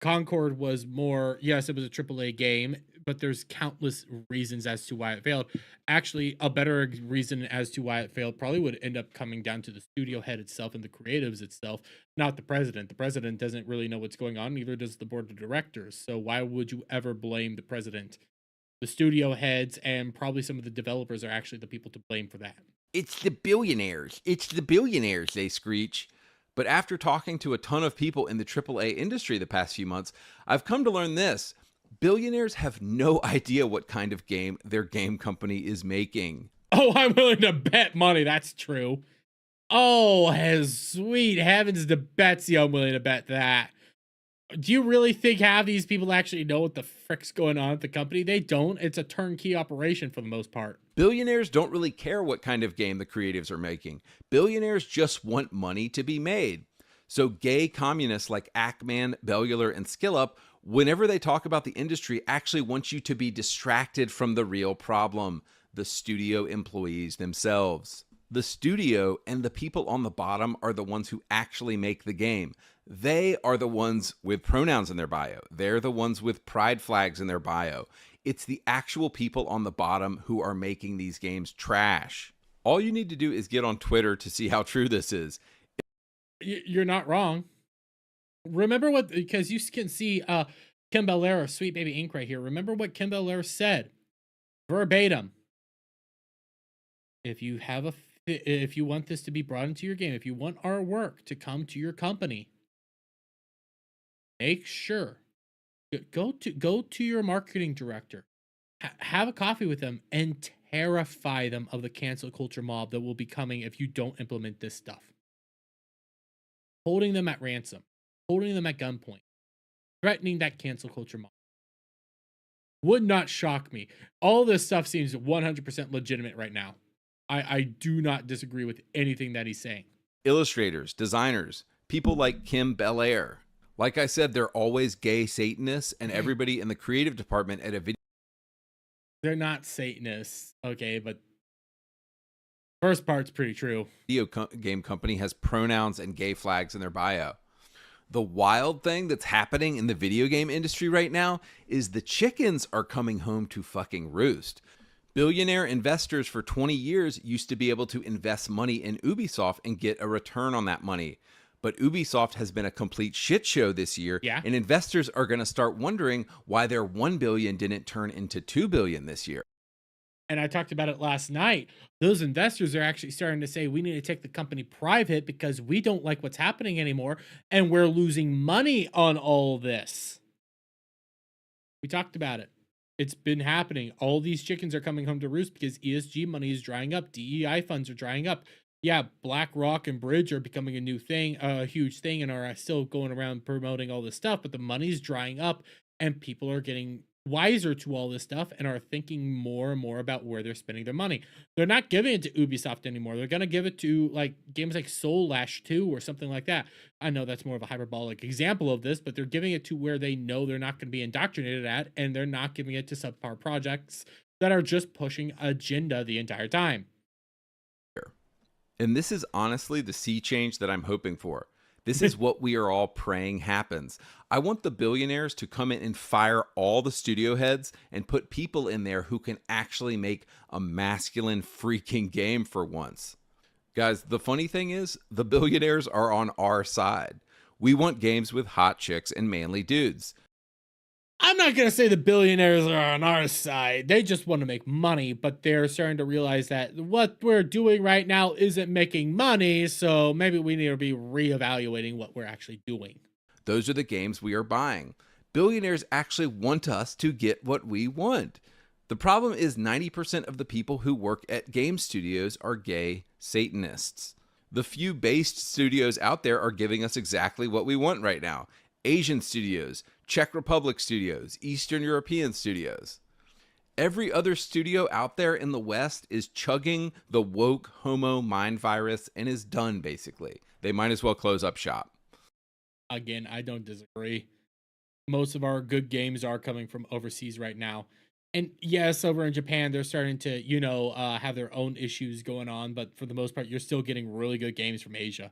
Concord was more, yes, it was a AAA game, but there's countless reasons as to why it failed. Actually, a better reason as to why it failed probably would end up coming down to the studio head itself and the creatives itself, not the president. The president doesn't really know what's going on, neither does the board of directors. So why would you ever blame the president? The studio heads and probably some of the developers are actually the people to blame for that. It's the billionaires. It's the billionaires, they screech. But after talking to a ton of people in the AAA industry the past few months, I've come to learn this. Billionaires have no idea what kind of game their game company is making. Oh, I'm willing to bet money that's true. Oh, as sweet heavens to Betsy, I'm willing to bet that. Do you really think half these people actually know what the frick's going on at the company? They don't. It's a turnkey operation for the most part. Billionaires don't really care what kind of game the creatives are making. Billionaires just want money to be made. So gay communists like Ackman, Bellular, and Skillup, whenever they talk about the industry, actually want you to be distracted from the real problem, the studio employees themselves. The studio and the people on the bottom are the ones who actually make the game. They are the ones with pronouns in their bio. They're the ones with pride flags in their bio. It's the actual people on the bottom who are making these games trash. All you need to do is get on Twitter to see how true this is. You're not wrong. Remember what, because you can see Kim Belair of Sweet Baby Inc. right here. Remember what Kim Belair said verbatim. If you want this to be brought into your game, if you want our work to come to your company, make sure go to your marketing director, have a coffee with them, and terrify them of the cancel culture mob that will be coming if you don't implement this stuff. Holding them at ransom, holding them at gunpoint, threatening that cancel culture mob. Would not shock me. All this stuff seems 100% legitimate right now. I do not disagree with anything that he's saying. Illustrators, designers, people like Kim Belair. Like I said, they're always gay Satanists, and everybody in the creative department at a video. They're not Satanists, okay, but first part's pretty true. Game company has pronouns and gay flags in their bio. The wild thing that's happening in the video game industry right now is the chickens are coming home to fucking roost. Billionaire investors for 20 years used to be able to invest money in Ubisoft and get a return on that money. But Ubisoft has been a complete shit show this year, and investors are going to start wondering why their $1 billion didn't turn into $2 billion this year. And I talked about it last night. Those investors are actually starting to say we need to take the company private because we don't like what's happening anymore, and we're losing money on all this. We talked about it. It's been happening. All these chickens are coming home to roost because ESG money is drying up. DEI funds are drying up. Yeah, BlackRock and Bridge are becoming a new thing, a huge thing, and are still going around promoting all this stuff, but the money's drying up, and people are getting wiser to all this stuff and are thinking more and more about where they're spending their money. They're not giving it to Ubisoft anymore. They're going to give it to like games like Soul Lash 2 or something like that. I know that's more of a hyperbolic example of this, but they're giving it to where they know they're not going to be indoctrinated at, and they're not giving it to subpar projects that are just pushing agenda the entire time. And this is honestly the sea change that I'm hoping for. This is what we are all praying happens. I want the billionaires to come in and fire all the studio heads and put people in there who can actually make a masculine freaking game for once. Guys, the funny thing is, the billionaires are on our side. We want games with hot chicks and manly dudes. I'm not going to say the billionaires are on our side. They just want to make money, but they're starting to realize that what we're doing right now isn't making money, so maybe we need to be reevaluating what we're actually doing. Those are the games we are buying. Billionaires actually want us to get what we want. The problem is 90% of the people who work at game studios are gay Satanists. The few based studios out there are giving us exactly what we want right now. Asian studios, Czech Republic studios, Eastern European studios. Every other studio out there in the West is chugging the woke homo mind virus and is done, basically. They might as well close up shop. Again, I don't disagree. Most of our good games are coming from overseas right now. And yes, over in Japan, they're starting to, have their own issues going on. But for the most part, you're still getting really good games from Asia.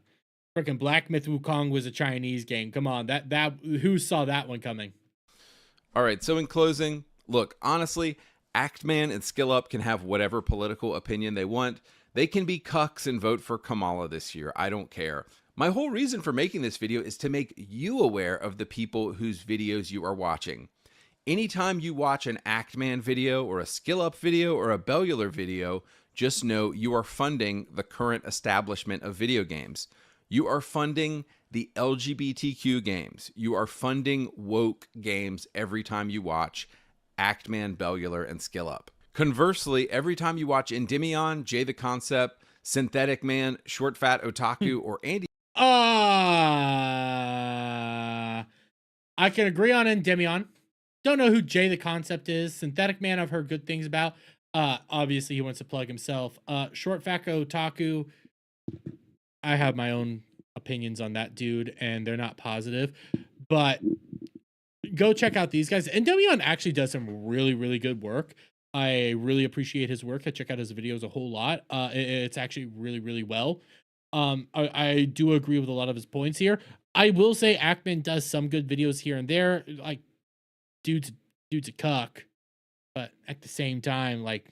Freaking Black Myth Wukong was a Chinese game. Come on, that who saw that one coming? All right, so in closing, look, honestly, Actman and SkillUp can have whatever political opinion they want. They can be cucks and vote for Kamala this year. I don't care. My whole reason for making this video is to make you aware of the people whose videos you are watching. Anytime you watch an Actman video or a SkillUp video or a Bellular video, just know you are funding the current establishment of video games. You are funding the LGBTQ games. You are funding woke games every time you watch Actman, Bellular, and SkillUp. Conversely, every time you watch Endymion, Jay the Concept, Synthetic Man, Short Fat Otaku, or Andy? I can agree on Endymion. Don't know who Jay the Concept is. Synthetic Man, I've heard good things about. Obviously he wants to plug himself. Short Fat Otaku, I have my own opinions on that dude, and they're not positive. But go check out these guys. And Endymion actually does some really, really good work. I really appreciate his work. I check out his videos a whole lot. It's actually really, really well. I do agree with a lot of his points here. I will say Ackman does some good videos here and there. Like, dude's a cuck. But at the same time, like,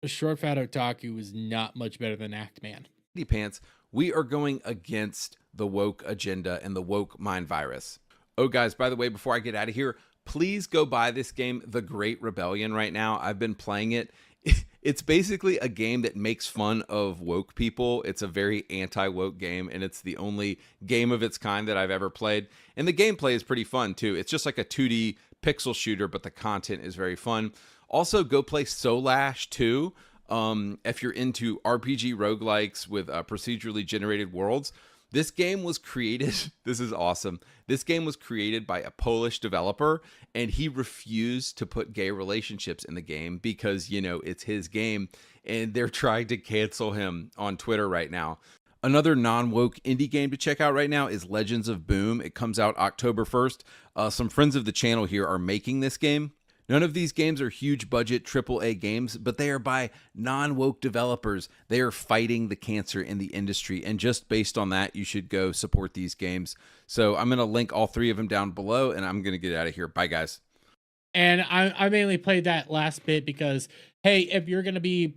a Short Fat Otaku is not much better than Ackman. Pants, we are going against the woke agenda and the woke mind virus. Oh, guys, by the way, before I get out of here, please go buy this game, The Great Rebellion, right now. I've been playing it. It's basically a game that makes fun of woke people. It's a very anti-woke game, and it's the only game of its kind that I've ever played. And the gameplay is pretty fun, too. It's just like a 2D pixel shooter, but the content is very fun. Also, go play Solash, too. If you're into RPG roguelikes with procedurally generated worlds. This game was created, this is awesome. This game was created by a Polish developer, and he refused to put gay relationships in the game because, you know, it's his game, and they're trying to cancel him on Twitter right now. Another non-woke indie game to check out right now is Legends of Boom. It comes out October 1st. Some friends of the channel here are making this game. None of these games are huge budget AAA games, but they are by non-woke developers. They are fighting the cancer in the industry, and just based on that, you should go support these games. So I'm going to link all three of them down below, and I'm going to get out of here. Bye, guys. And I mainly played that last bit because, hey, if you're going to be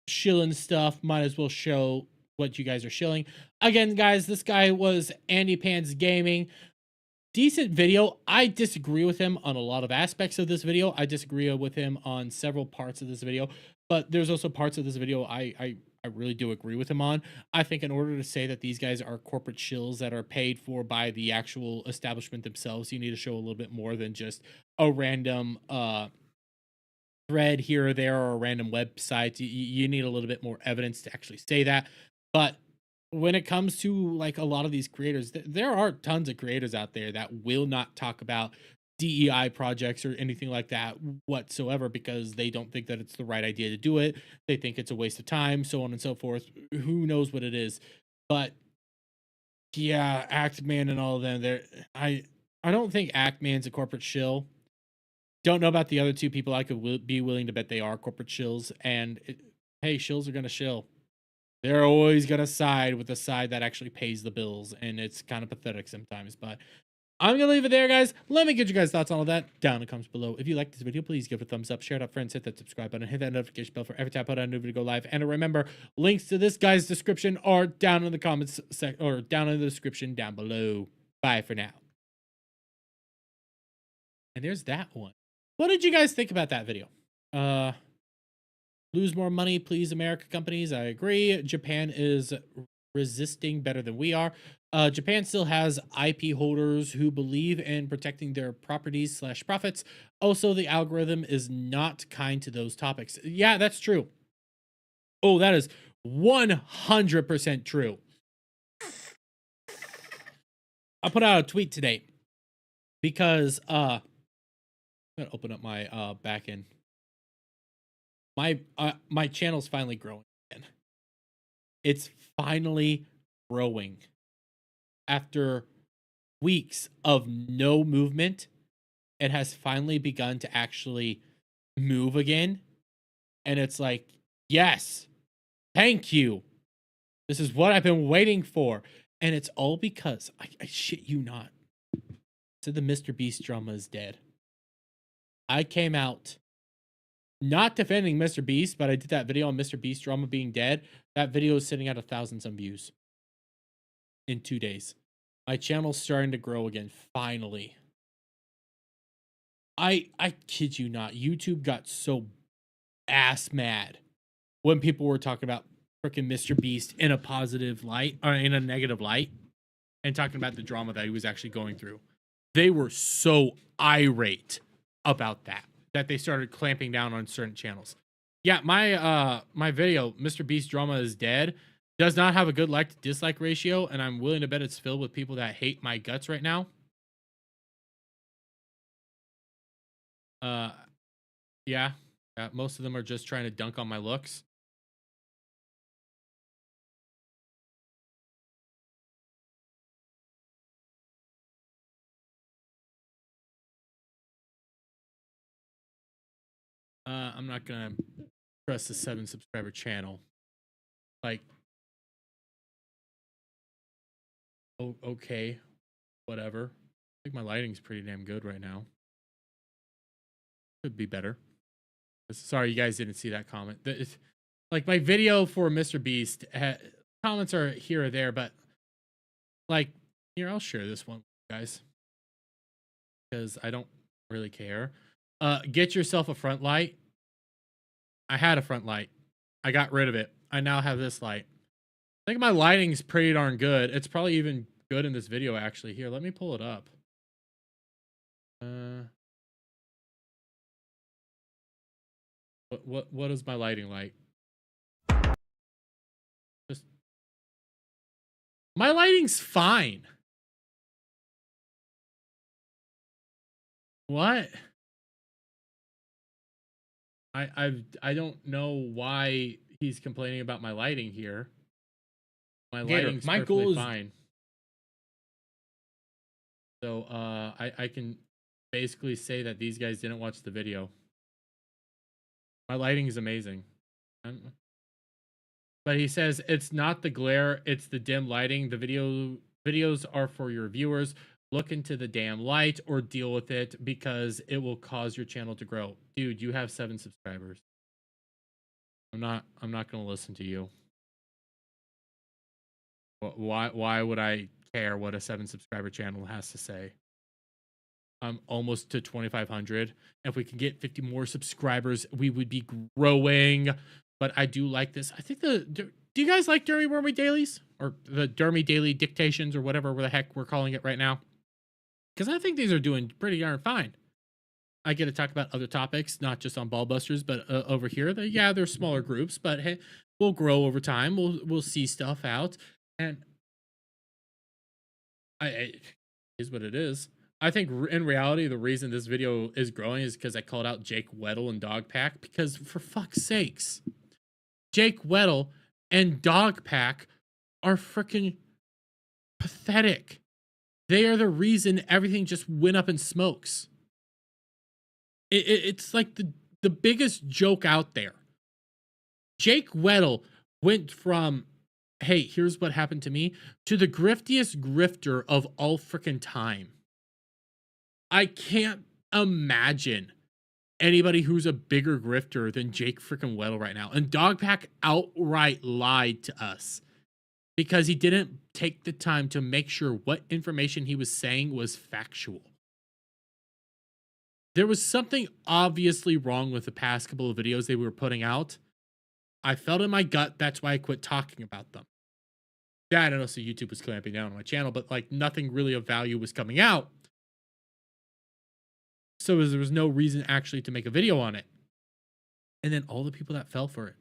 shilling stuff, might as well show what you guys are shilling. Again, guys, this guy was Andy Pants Gaming. Decent video. I disagree with him on a lot of aspects of this video. I disagree with him on several parts of this video, but there's also parts of this video I really do agree with him on. I think in order to say that these guys are corporate shills that are paid for by the actual establishment themselves, you need to show a little bit more than just a random thread here or there or a random website. You need a little bit more evidence to actually say that. But when it comes to like a lot of these creators, there are tons of creators out there that will not talk about DEI projects or anything like that whatsoever because they don't think that it's the right idea to do it. They think it's a waste of time, so on and so forth. Who knows what it is? But yeah, Actman and all of them, I don't think Actman's a corporate shill. Don't know about the other two people. I could be willing to bet they are corporate shills. And hey, shills are gonna shill. They're always going to side with the side that actually pays the bills, and it's kind of pathetic sometimes, but I'm going to leave it there, guys. Let me get you guys' thoughts on all that down in the comments below. If you like this video, please give it a thumbs up, share it up, friends, hit that subscribe button, hit that notification bell for every time I put out a new video go live, and remember, links to this guy's description are down in the comments or down in the description down below. Bye for now. And there's that one. What did you guys think about that video? Lose more money, please, America companies. I agree. Japan is resisting better than we are. Japan still has IP holders who believe in protecting their properties / profits. Also, the algorithm is not kind to those topics. Yeah, that's true. Oh, that is 100% true. I put out a tweet today because I'm gonna open up my back end. My channel's finally growing again. It's finally growing. After weeks of no movement, it has finally begun to actually move again. And it's like, yes, thank you. This is what I've been waiting for. And it's all because, I shit you not, so the Mr. Beast drama is dead. I came out not defending Mr. Beast, but I did that video on Mr. Beast drama being dead. That video is sitting at 1,000 some views in 2 days. My channel's starting to grow again, finally. I kid you not, YouTube got so ass mad when people were talking about freaking Mr. Beast in a positive light, or in a negative light, and talking about the drama that he was actually going through. They were so irate about that they started clamping down on certain channels. Yeah, my video, Mr. Beast Drama is Dead, does not have a good like to dislike ratio, and I'm willing to bet it's filled with people that hate my guts right now. Uh, yeah, most of them are just trying to dunk on my looks. I'm not gonna press the 7 subscriber channel. Like, oh, okay, whatever. I think my lighting's pretty damn good right now. Could be better. Sorry, you guys didn't see that comment. Like my video for Mr. Beast, comments are here or there, but like, here, I'll share this one, guys, because I don't really care. Get yourself a front light. I had a front light. I got rid of it. I now have this light. I think my lighting's pretty darn good. It's probably even good in this video, actually. Here, let me pull it up. What is my lighting like? Just my lighting's fine. What? I don't know why he's complaining about my lighting here. My lighting's perfectly fine. So I can basically say that these guys didn't watch the video. My lighting is amazing. But he says it's not the glare, it's the dim lighting. The videos are for your viewers. Look into the damn light or deal with it because it will cause your channel to grow. Dude, you have 7 subscribers. I'm not going to listen to you. Why would I care what a 7 subscriber channel has to say? I'm almost to 2,500. If we can get 50 more subscribers, we would be growing. But I do like this. I think do you guys like Dermy Wormy Dailies? Or the Dermy Daily Dictations or whatever the heck we're calling it right now? Because I think these are doing pretty darn fine. I get to talk about other topics, not just on Ballbusters, but over here. They're smaller groups, but hey, we'll grow over time. We'll see stuff out. And it is what it is. I think in reality, the reason this video is growing is because I called out Jake Weddle and Dogpack. Because for fuck's sakes, Jake Weddle and Dogpack are freaking pathetic. They are the reason everything just went up in smokes. It's like the biggest joke out there. Jake Weddle went from, hey, here's what happened to me, to the griftiest grifter of all freaking time. I can't imagine anybody who's a bigger grifter than Jake freaking Weddle right now. And Dogpack outright lied to us because he didn't take the time to make sure what information he was saying was factual. There was something obviously wrong with the past couple of videos they were putting out. I felt in my gut, that's why I quit talking about them. Yeah, I don't know, so YouTube was clamping down on my channel, but like nothing really of value was coming out. So there was no reason actually to make a video on it. And then all the people that fell for it.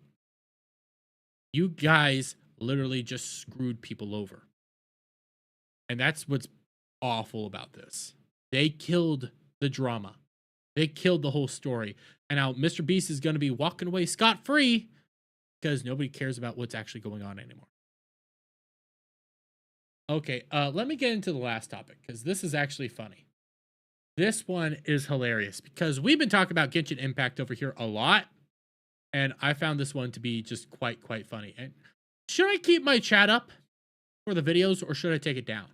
You guys literally just screwed people over. And that's what's awful about this. They killed the drama. They killed the whole story. And now Mr. Beast is going to be walking away scot-free because nobody cares about what's actually going on anymore. Okay, let me get into the last topic because this is actually funny. This one is hilarious because we've been talking about Genshin Impact over here a lot. And I found this one to be just quite funny. And should I keep my chat up for the videos or should I take it down?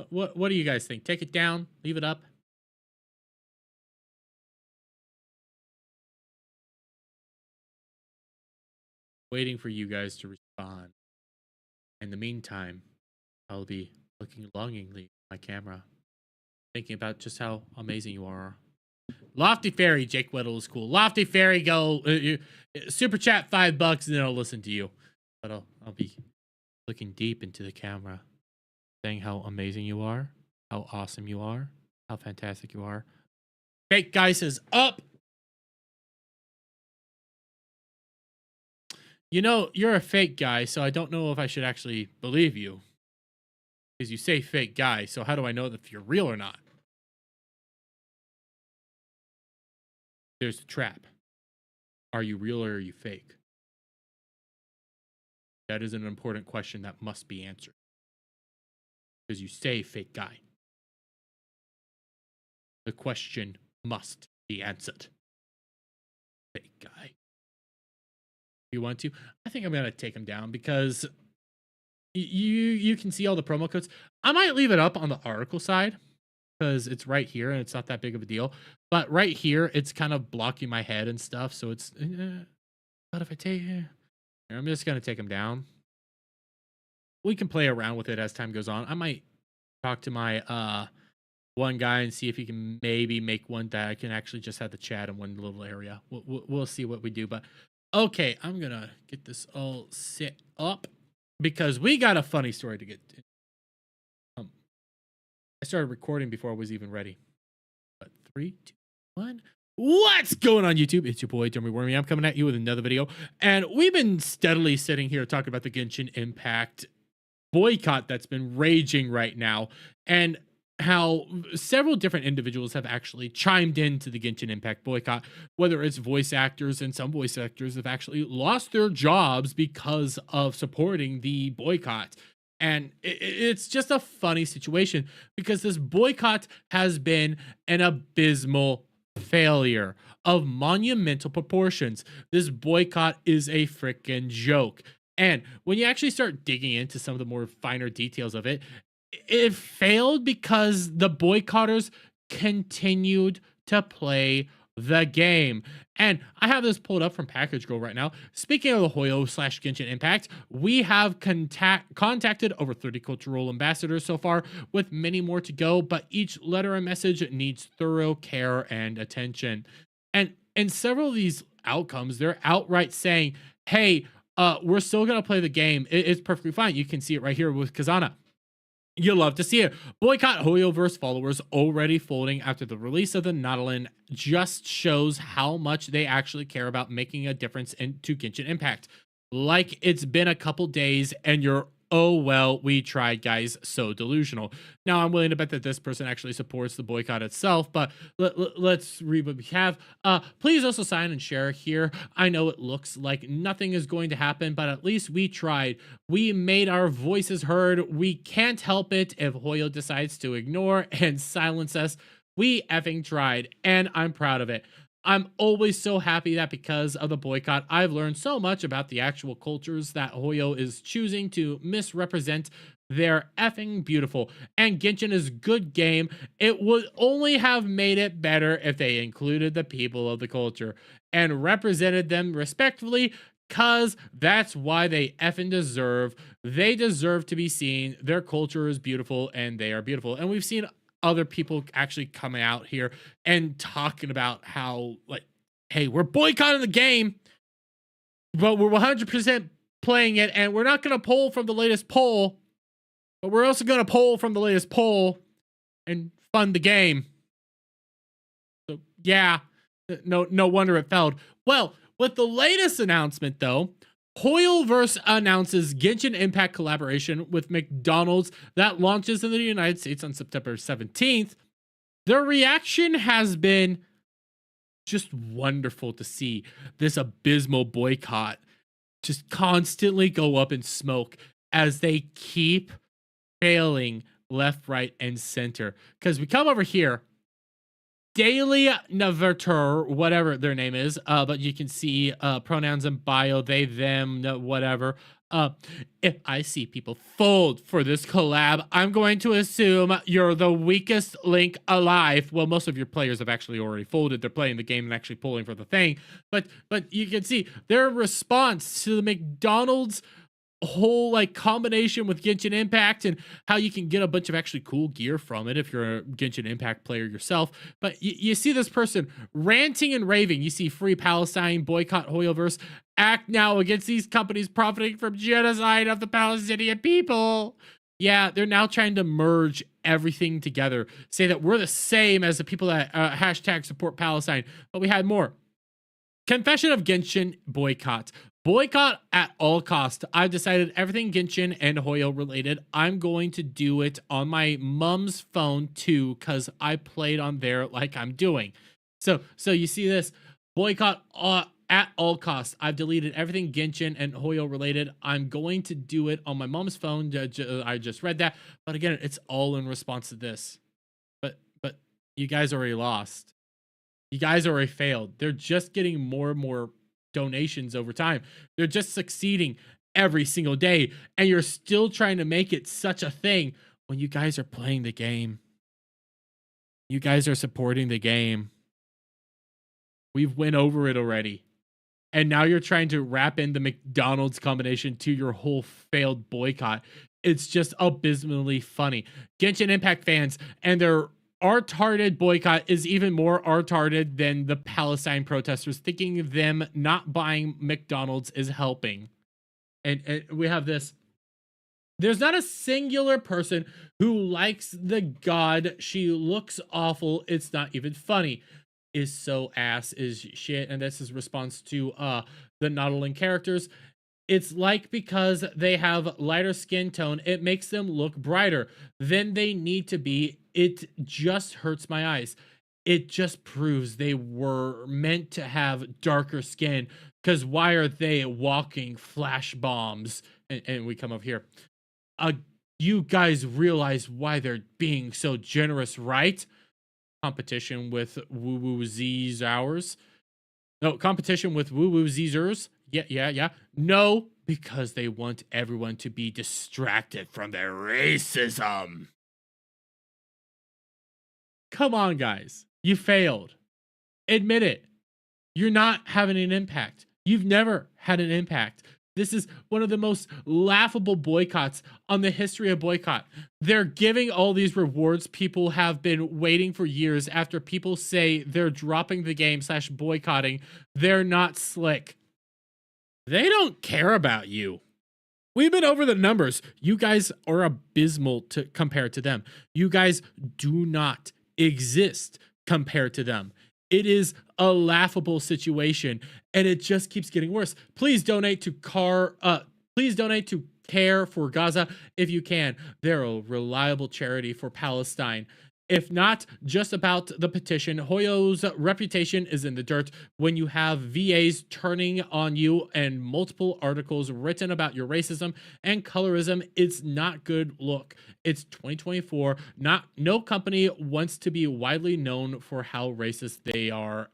What do you guys think? Take it down? Leave it up? Waiting for you guys to respond. In the meantime, I'll be looking longingly at my camera, thinking about just how amazing you are. Lofty Fairy, Jake Weddle is cool. Lofty Fairy, go super chat $5 and then I'll listen to you. But I'll be looking deep into the camera, saying how amazing you are, how awesome you are, how fantastic you are. Fake Guy says up. You know, you're a fake guy, so I don't know if I should actually believe you. Because you say fake guy, so how do I know if you're real or not? There's the trap. Are you real or are you fake? That is an important question that must be answered. Because you say fake guy. The question must be answered. Fake guy. You want to? I think I'm gonna take him down because you can see all the promo codes. I might leave it up on the article side because it's right here and it's not that big of a deal. But right here, it's kind of blocking my head and stuff. So it's. But if I take, I'm just gonna take him down. We can play around with it as time goes on. I might talk to my one guy and see if he can maybe make one that I can actually just have the chat in one little area. We'll see what we do. But okay, I'm gonna get this all set up because we got a funny story to get to. I started recording before I was even ready. But 3, 2, 1. What's going on, YouTube? It's your boy Dermy Wormy. I'm coming at you with another video, and we've been steadily sitting here talking about the Genshin Impact boycott that's been raging right now, and how several different individuals have actually chimed into the Genshin Impact boycott, whether it's voice actors, and some voice actors have actually lost their jobs because of supporting the boycott. And it's just a funny situation because this boycott has been an abysmal failure of monumental proportions. This boycott is a freaking joke. And when you actually start digging into some of the more finer details of it, it failed because the boycotters continued to play the game. And I have this pulled up from Package Girl right now. Speaking of the Hoyo/Genshin Impact, we have contacted over 30 cultural ambassadors so far, with many more to go, but each letter and message needs thorough care and attention. And in several of these outcomes, they're outright saying, hey, we're still going to play the game. It's perfectly fine. You can see it right here with Kazana. You'll love to see it. Boycott Hoyoverse followers already folding after the release of the Nautilin just shows how much they actually care about making a difference into Genshin Impact. Like it's been a couple days and you're, oh, well, we tried, guys. So delusional. Now, I'm willing to bet that this person actually supports the boycott itself, but let's read what we have. Please also sign and share here. I know it looks like nothing is going to happen, but at least we tried. We made our voices heard. We can't help it if Hoyo decides to ignore and silence us. We effing tried, and I'm proud of it. I'm always so happy that because of the boycott, I've learned so much about the actual cultures that Hoyo is choosing to misrepresent. They're effing beautiful, and Genshin is a good game. It would only have made it better if they included the people of the culture and represented them respectfully, because that's why they effing deserve. They deserve to be seen. Their culture is beautiful, and they are beautiful. And we've seen other people actually coming out here and talking about how, like, hey, we're boycotting the game, but we're 100% playing it, and we're not going to poll from the latest poll, but we're also going to poll from the latest poll and fund the game. So yeah, no wonder it failed. Well, with the latest announcement though, Hoyoverse announces Genshin Impact collaboration with McDonald's that launches in the United States on September 17th. Their reaction has been just wonderful to see this abysmal boycott just constantly go up in smoke as they keep failing left, right, and center. Because we come over here, Daily Naverter, whatever their name is, but you can see pronouns in bio, they, them, whatever. If I see people fold for this collab, I'm going to assume you're the weakest link alive. Well, most of your players have actually already folded. They're playing the game and actually pulling for the thing. But you can see their response to the McDonald's whole like combination with Genshin Impact and how you can get a bunch of actually cool gear from it if you're a Genshin Impact player yourself. But you see this person ranting and raving. You see Free Palestine, boycott Hoyoverse, act now against these companies profiting from genocide of the Palestinian people. Yeah, they're now trying to merge everything together, say that we're the same as the people that hashtag support Palestine. But we had more. Confession of Genshin boycott. Boycott at all cost. I've decided everything Genshin and Hoyo related, I'm going to do it on my mom's phone too, because I played on there like I'm doing. So you see this, boycott at all costs. I've deleted everything Genshin and Hoyo related. I'm going to do it on my mom's phone. I just read that. But again, it's all in response to this. But you guys already lost. You guys already failed. They're just getting more and more donations over time. They're just succeeding every single day, and you're still trying to make it such a thing when you guys are playing the game. You guys are supporting the game. We've went over it already. And now you're trying to wrap in the McDonald's combination to your whole failed boycott. It's just abysmally funny. Genshin Impact fans and their art-hearted boycott is even more art-hearted than the Palestine protesters, thinking them not buying McDonald's is helping. And we have this. There's not a singular person who likes the god. She looks awful. It's not even funny. Is so ass is shit. And that's his response to the Nautilin characters. It's like because they have lighter skin tone, it makes them look brighter than they need to be. It just hurts my eyes. It just proves they were meant to have darker skin, because why are they walking flash bombs? And we come up here. You guys realize why they're being so generous, right? Competition with Woo Woo Z's hours. No, competition with Woo Woo Zers. Yeah. No, because they want everyone to be distracted from their racism. Come on, guys. You failed. Admit it. You're not having an impact. You've never had an impact. This is one of the most laughable boycotts on the history of boycott. They're giving all these rewards people have been waiting for years after people say they're dropping the game / boycotting. They're not slick. They don't care about you. We've been over the numbers. You guys are abysmal to compared to them. You guys do not exist compared to them. It is a laughable situation, and it just keeps getting worse. Please donate to Care for Gaza if you can. They're a reliable charity for Palestine. If not, just about the petition, Hoyo's reputation is in the dirt when you have VAs turning on you and multiple articles written about your racism and colorism. It's not good look. It's 2024. No company wants to be widely known for how racist they are.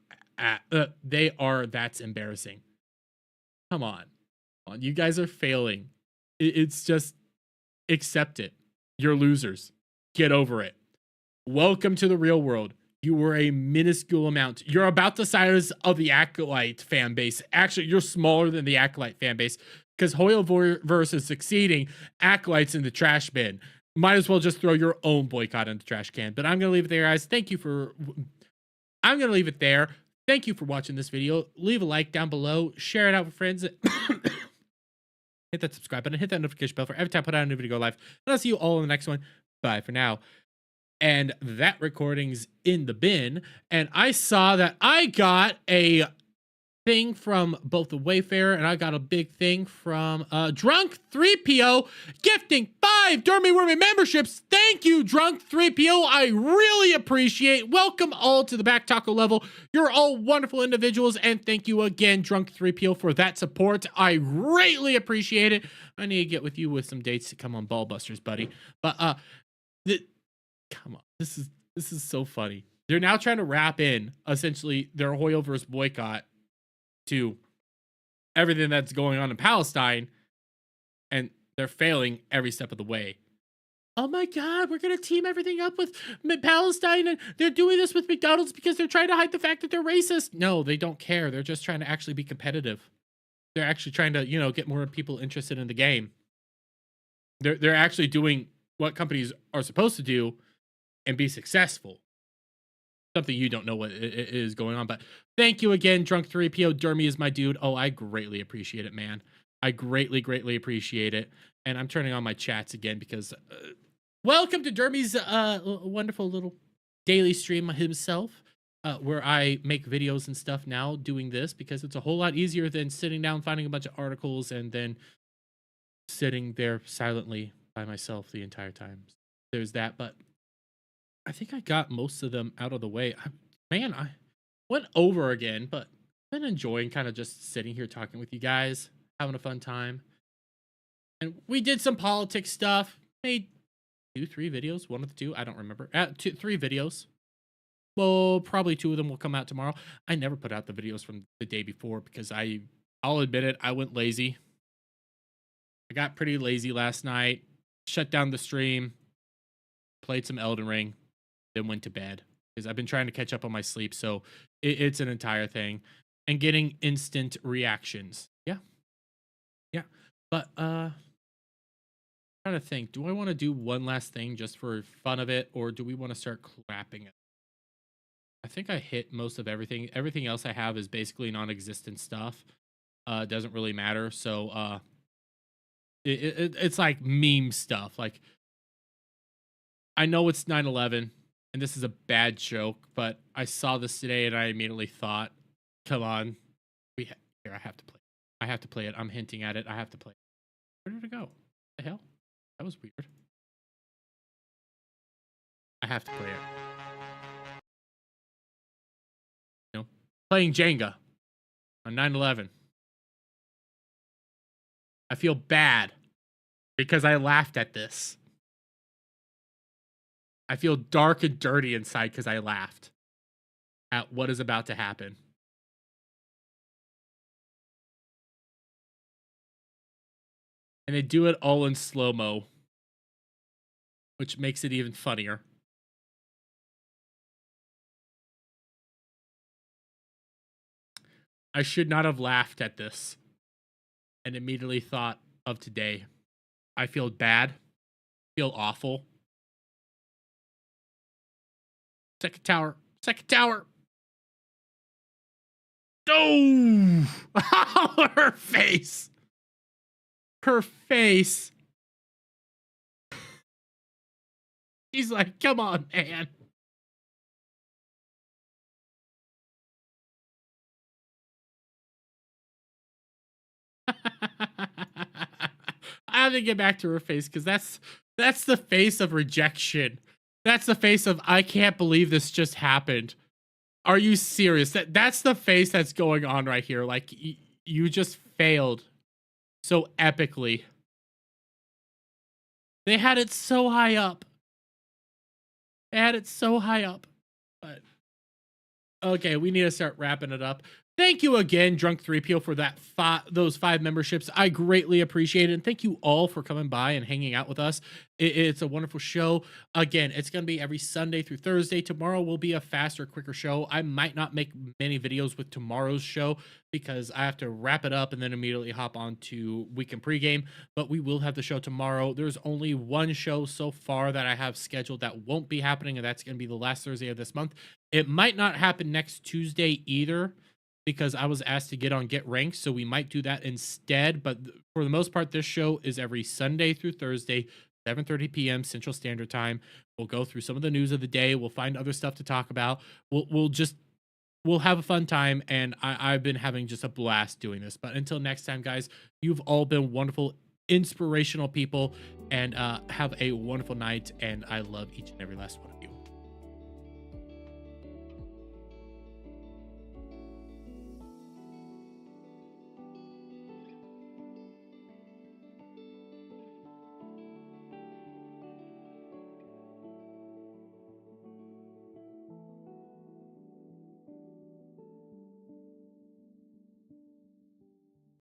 That's embarrassing. Come on. You guys are failing. It's just accept it. You're losers. Get over it. Welcome to the real world. You were a minuscule amount. You're about the size of the Acolyte fan base. Actually, you're smaller than the Acolyte fan base because Hoyoverse is succeeding. Acolyte's in the trash bin. Might as well just throw your own boycott in the trash can. But I'm going to leave it there, guys. I'm going to leave it there. Thank you for watching this video. Leave a like down below. Share it out with friends. Hit that subscribe button. Hit that notification bell for every time I put out a new video go live. And I'll see you all in the next one. Bye for now. And that recording's in the bin. And I saw that I got a thing from both the Wayfarer and I got a big thing from Drunk 3PO gifting 5 Dermy Wormy memberships. Thank you, Drunk 3PO. I really appreciate. Welcome all to the Back Taco level. You're all wonderful individuals, and thank you again, Drunk 3PO, for that support. I greatly appreciate it. I need to get with you with some dates to come on Ballbusters, buddy. But come on, this is so funny. They're now trying to wrap in essentially their Hoyoverse boycott to everything that's going on in Palestine, and they're failing every step of the way. Oh my God, we're gonna team everything up with Palestine, and they're doing this with McDonald's because they're trying to hide the fact that they're racist. No, they don't care. They're just trying to actually be competitive. They're actually trying to, get more people interested in the game. They're actually doing what companies are supposed to do and be successful. Something you don't know what is going on, but thank you again, Drunk 3PO. Dermy is my dude. Oh, I greatly appreciate it, man. I greatly appreciate it. And I'm turning on my chats again because welcome to Dermy's wonderful little daily stream himself. where I make videos and stuff now doing this, because it's a whole lot easier than sitting down, finding a bunch of articles, and then sitting there silently by myself the entire time. There's that, but I think I got most of them out of the way. I went over again, but I've been enjoying kind of just sitting here talking with you guys, having a fun time. And we did some politics stuff, made 2-3 videos, one of the two, I don't remember. 3 videos. Well, probably 2 of them will come out tomorrow. I never put out the videos from the day before because I'll admit it, I went lazy. I got pretty lazy last night, shut down the stream, played some Elden Ring, then went to bed because I've been trying to catch up on my sleep. So it's an entire thing, and getting instant reactions. Yeah. But trying to think, do I want to do one last thing just for fun of it, or do we want to start clapping it? I think I hit most of everything. Everything else I have is basically non-existent stuff. Doesn't really matter. So it's like meme stuff. Like, I know it's 9/11 and this is a bad joke, but I saw this today and I immediately thought, come on, here, I have to play it. I have to play it. I'm hinting at it. I have to play it. Where did it go? What the hell? That was weird. I have to play it. You know, playing Jenga on 9/11. I feel bad because I laughed at this. I feel dark and dirty inside because I laughed at what is about to happen. And they do it all in slow-mo, which makes it even funnier. I should not have laughed at this and immediately thought of today. I feel bad, feel awful. Second tower, second tower. Oh, her face. Her face. She's like, come on, man. I have to get back to her face because that's the face of rejection. That's the face of I can't believe this just happened. Are you serious? That's the face that's going on right here. Like you just failed so epically. They had it so high up. They had it so high up. But okay, we need to start wrapping it up. Thank you again, Drunk 3PO, for those 5 memberships. I greatly appreciate it. And thank you all for coming by and hanging out with us. It's a wonderful show. Again, it's going to be every Sunday through Thursday. Tomorrow will be a faster, quicker show. I might not make many videos with tomorrow's show because I have to wrap it up and then immediately hop on to Weekend Pregame. But we will have the show tomorrow. There's only one show so far that I have scheduled that won't be happening, and that's going to be the last Thursday of this month. It might not happen next Tuesday either, because I was asked to get on Get Ranked, so we might do that instead. But for the most part, this show is every Sunday through Thursday, 7:30 p.m. Central Standard Time. We'll go through some of the news of the day. We'll find other stuff to talk about. We'll have a fun time, and I've been having just a blast doing this. But until next time, guys, you've all been wonderful, inspirational people, and have a wonderful night, and I love each and every last one of you.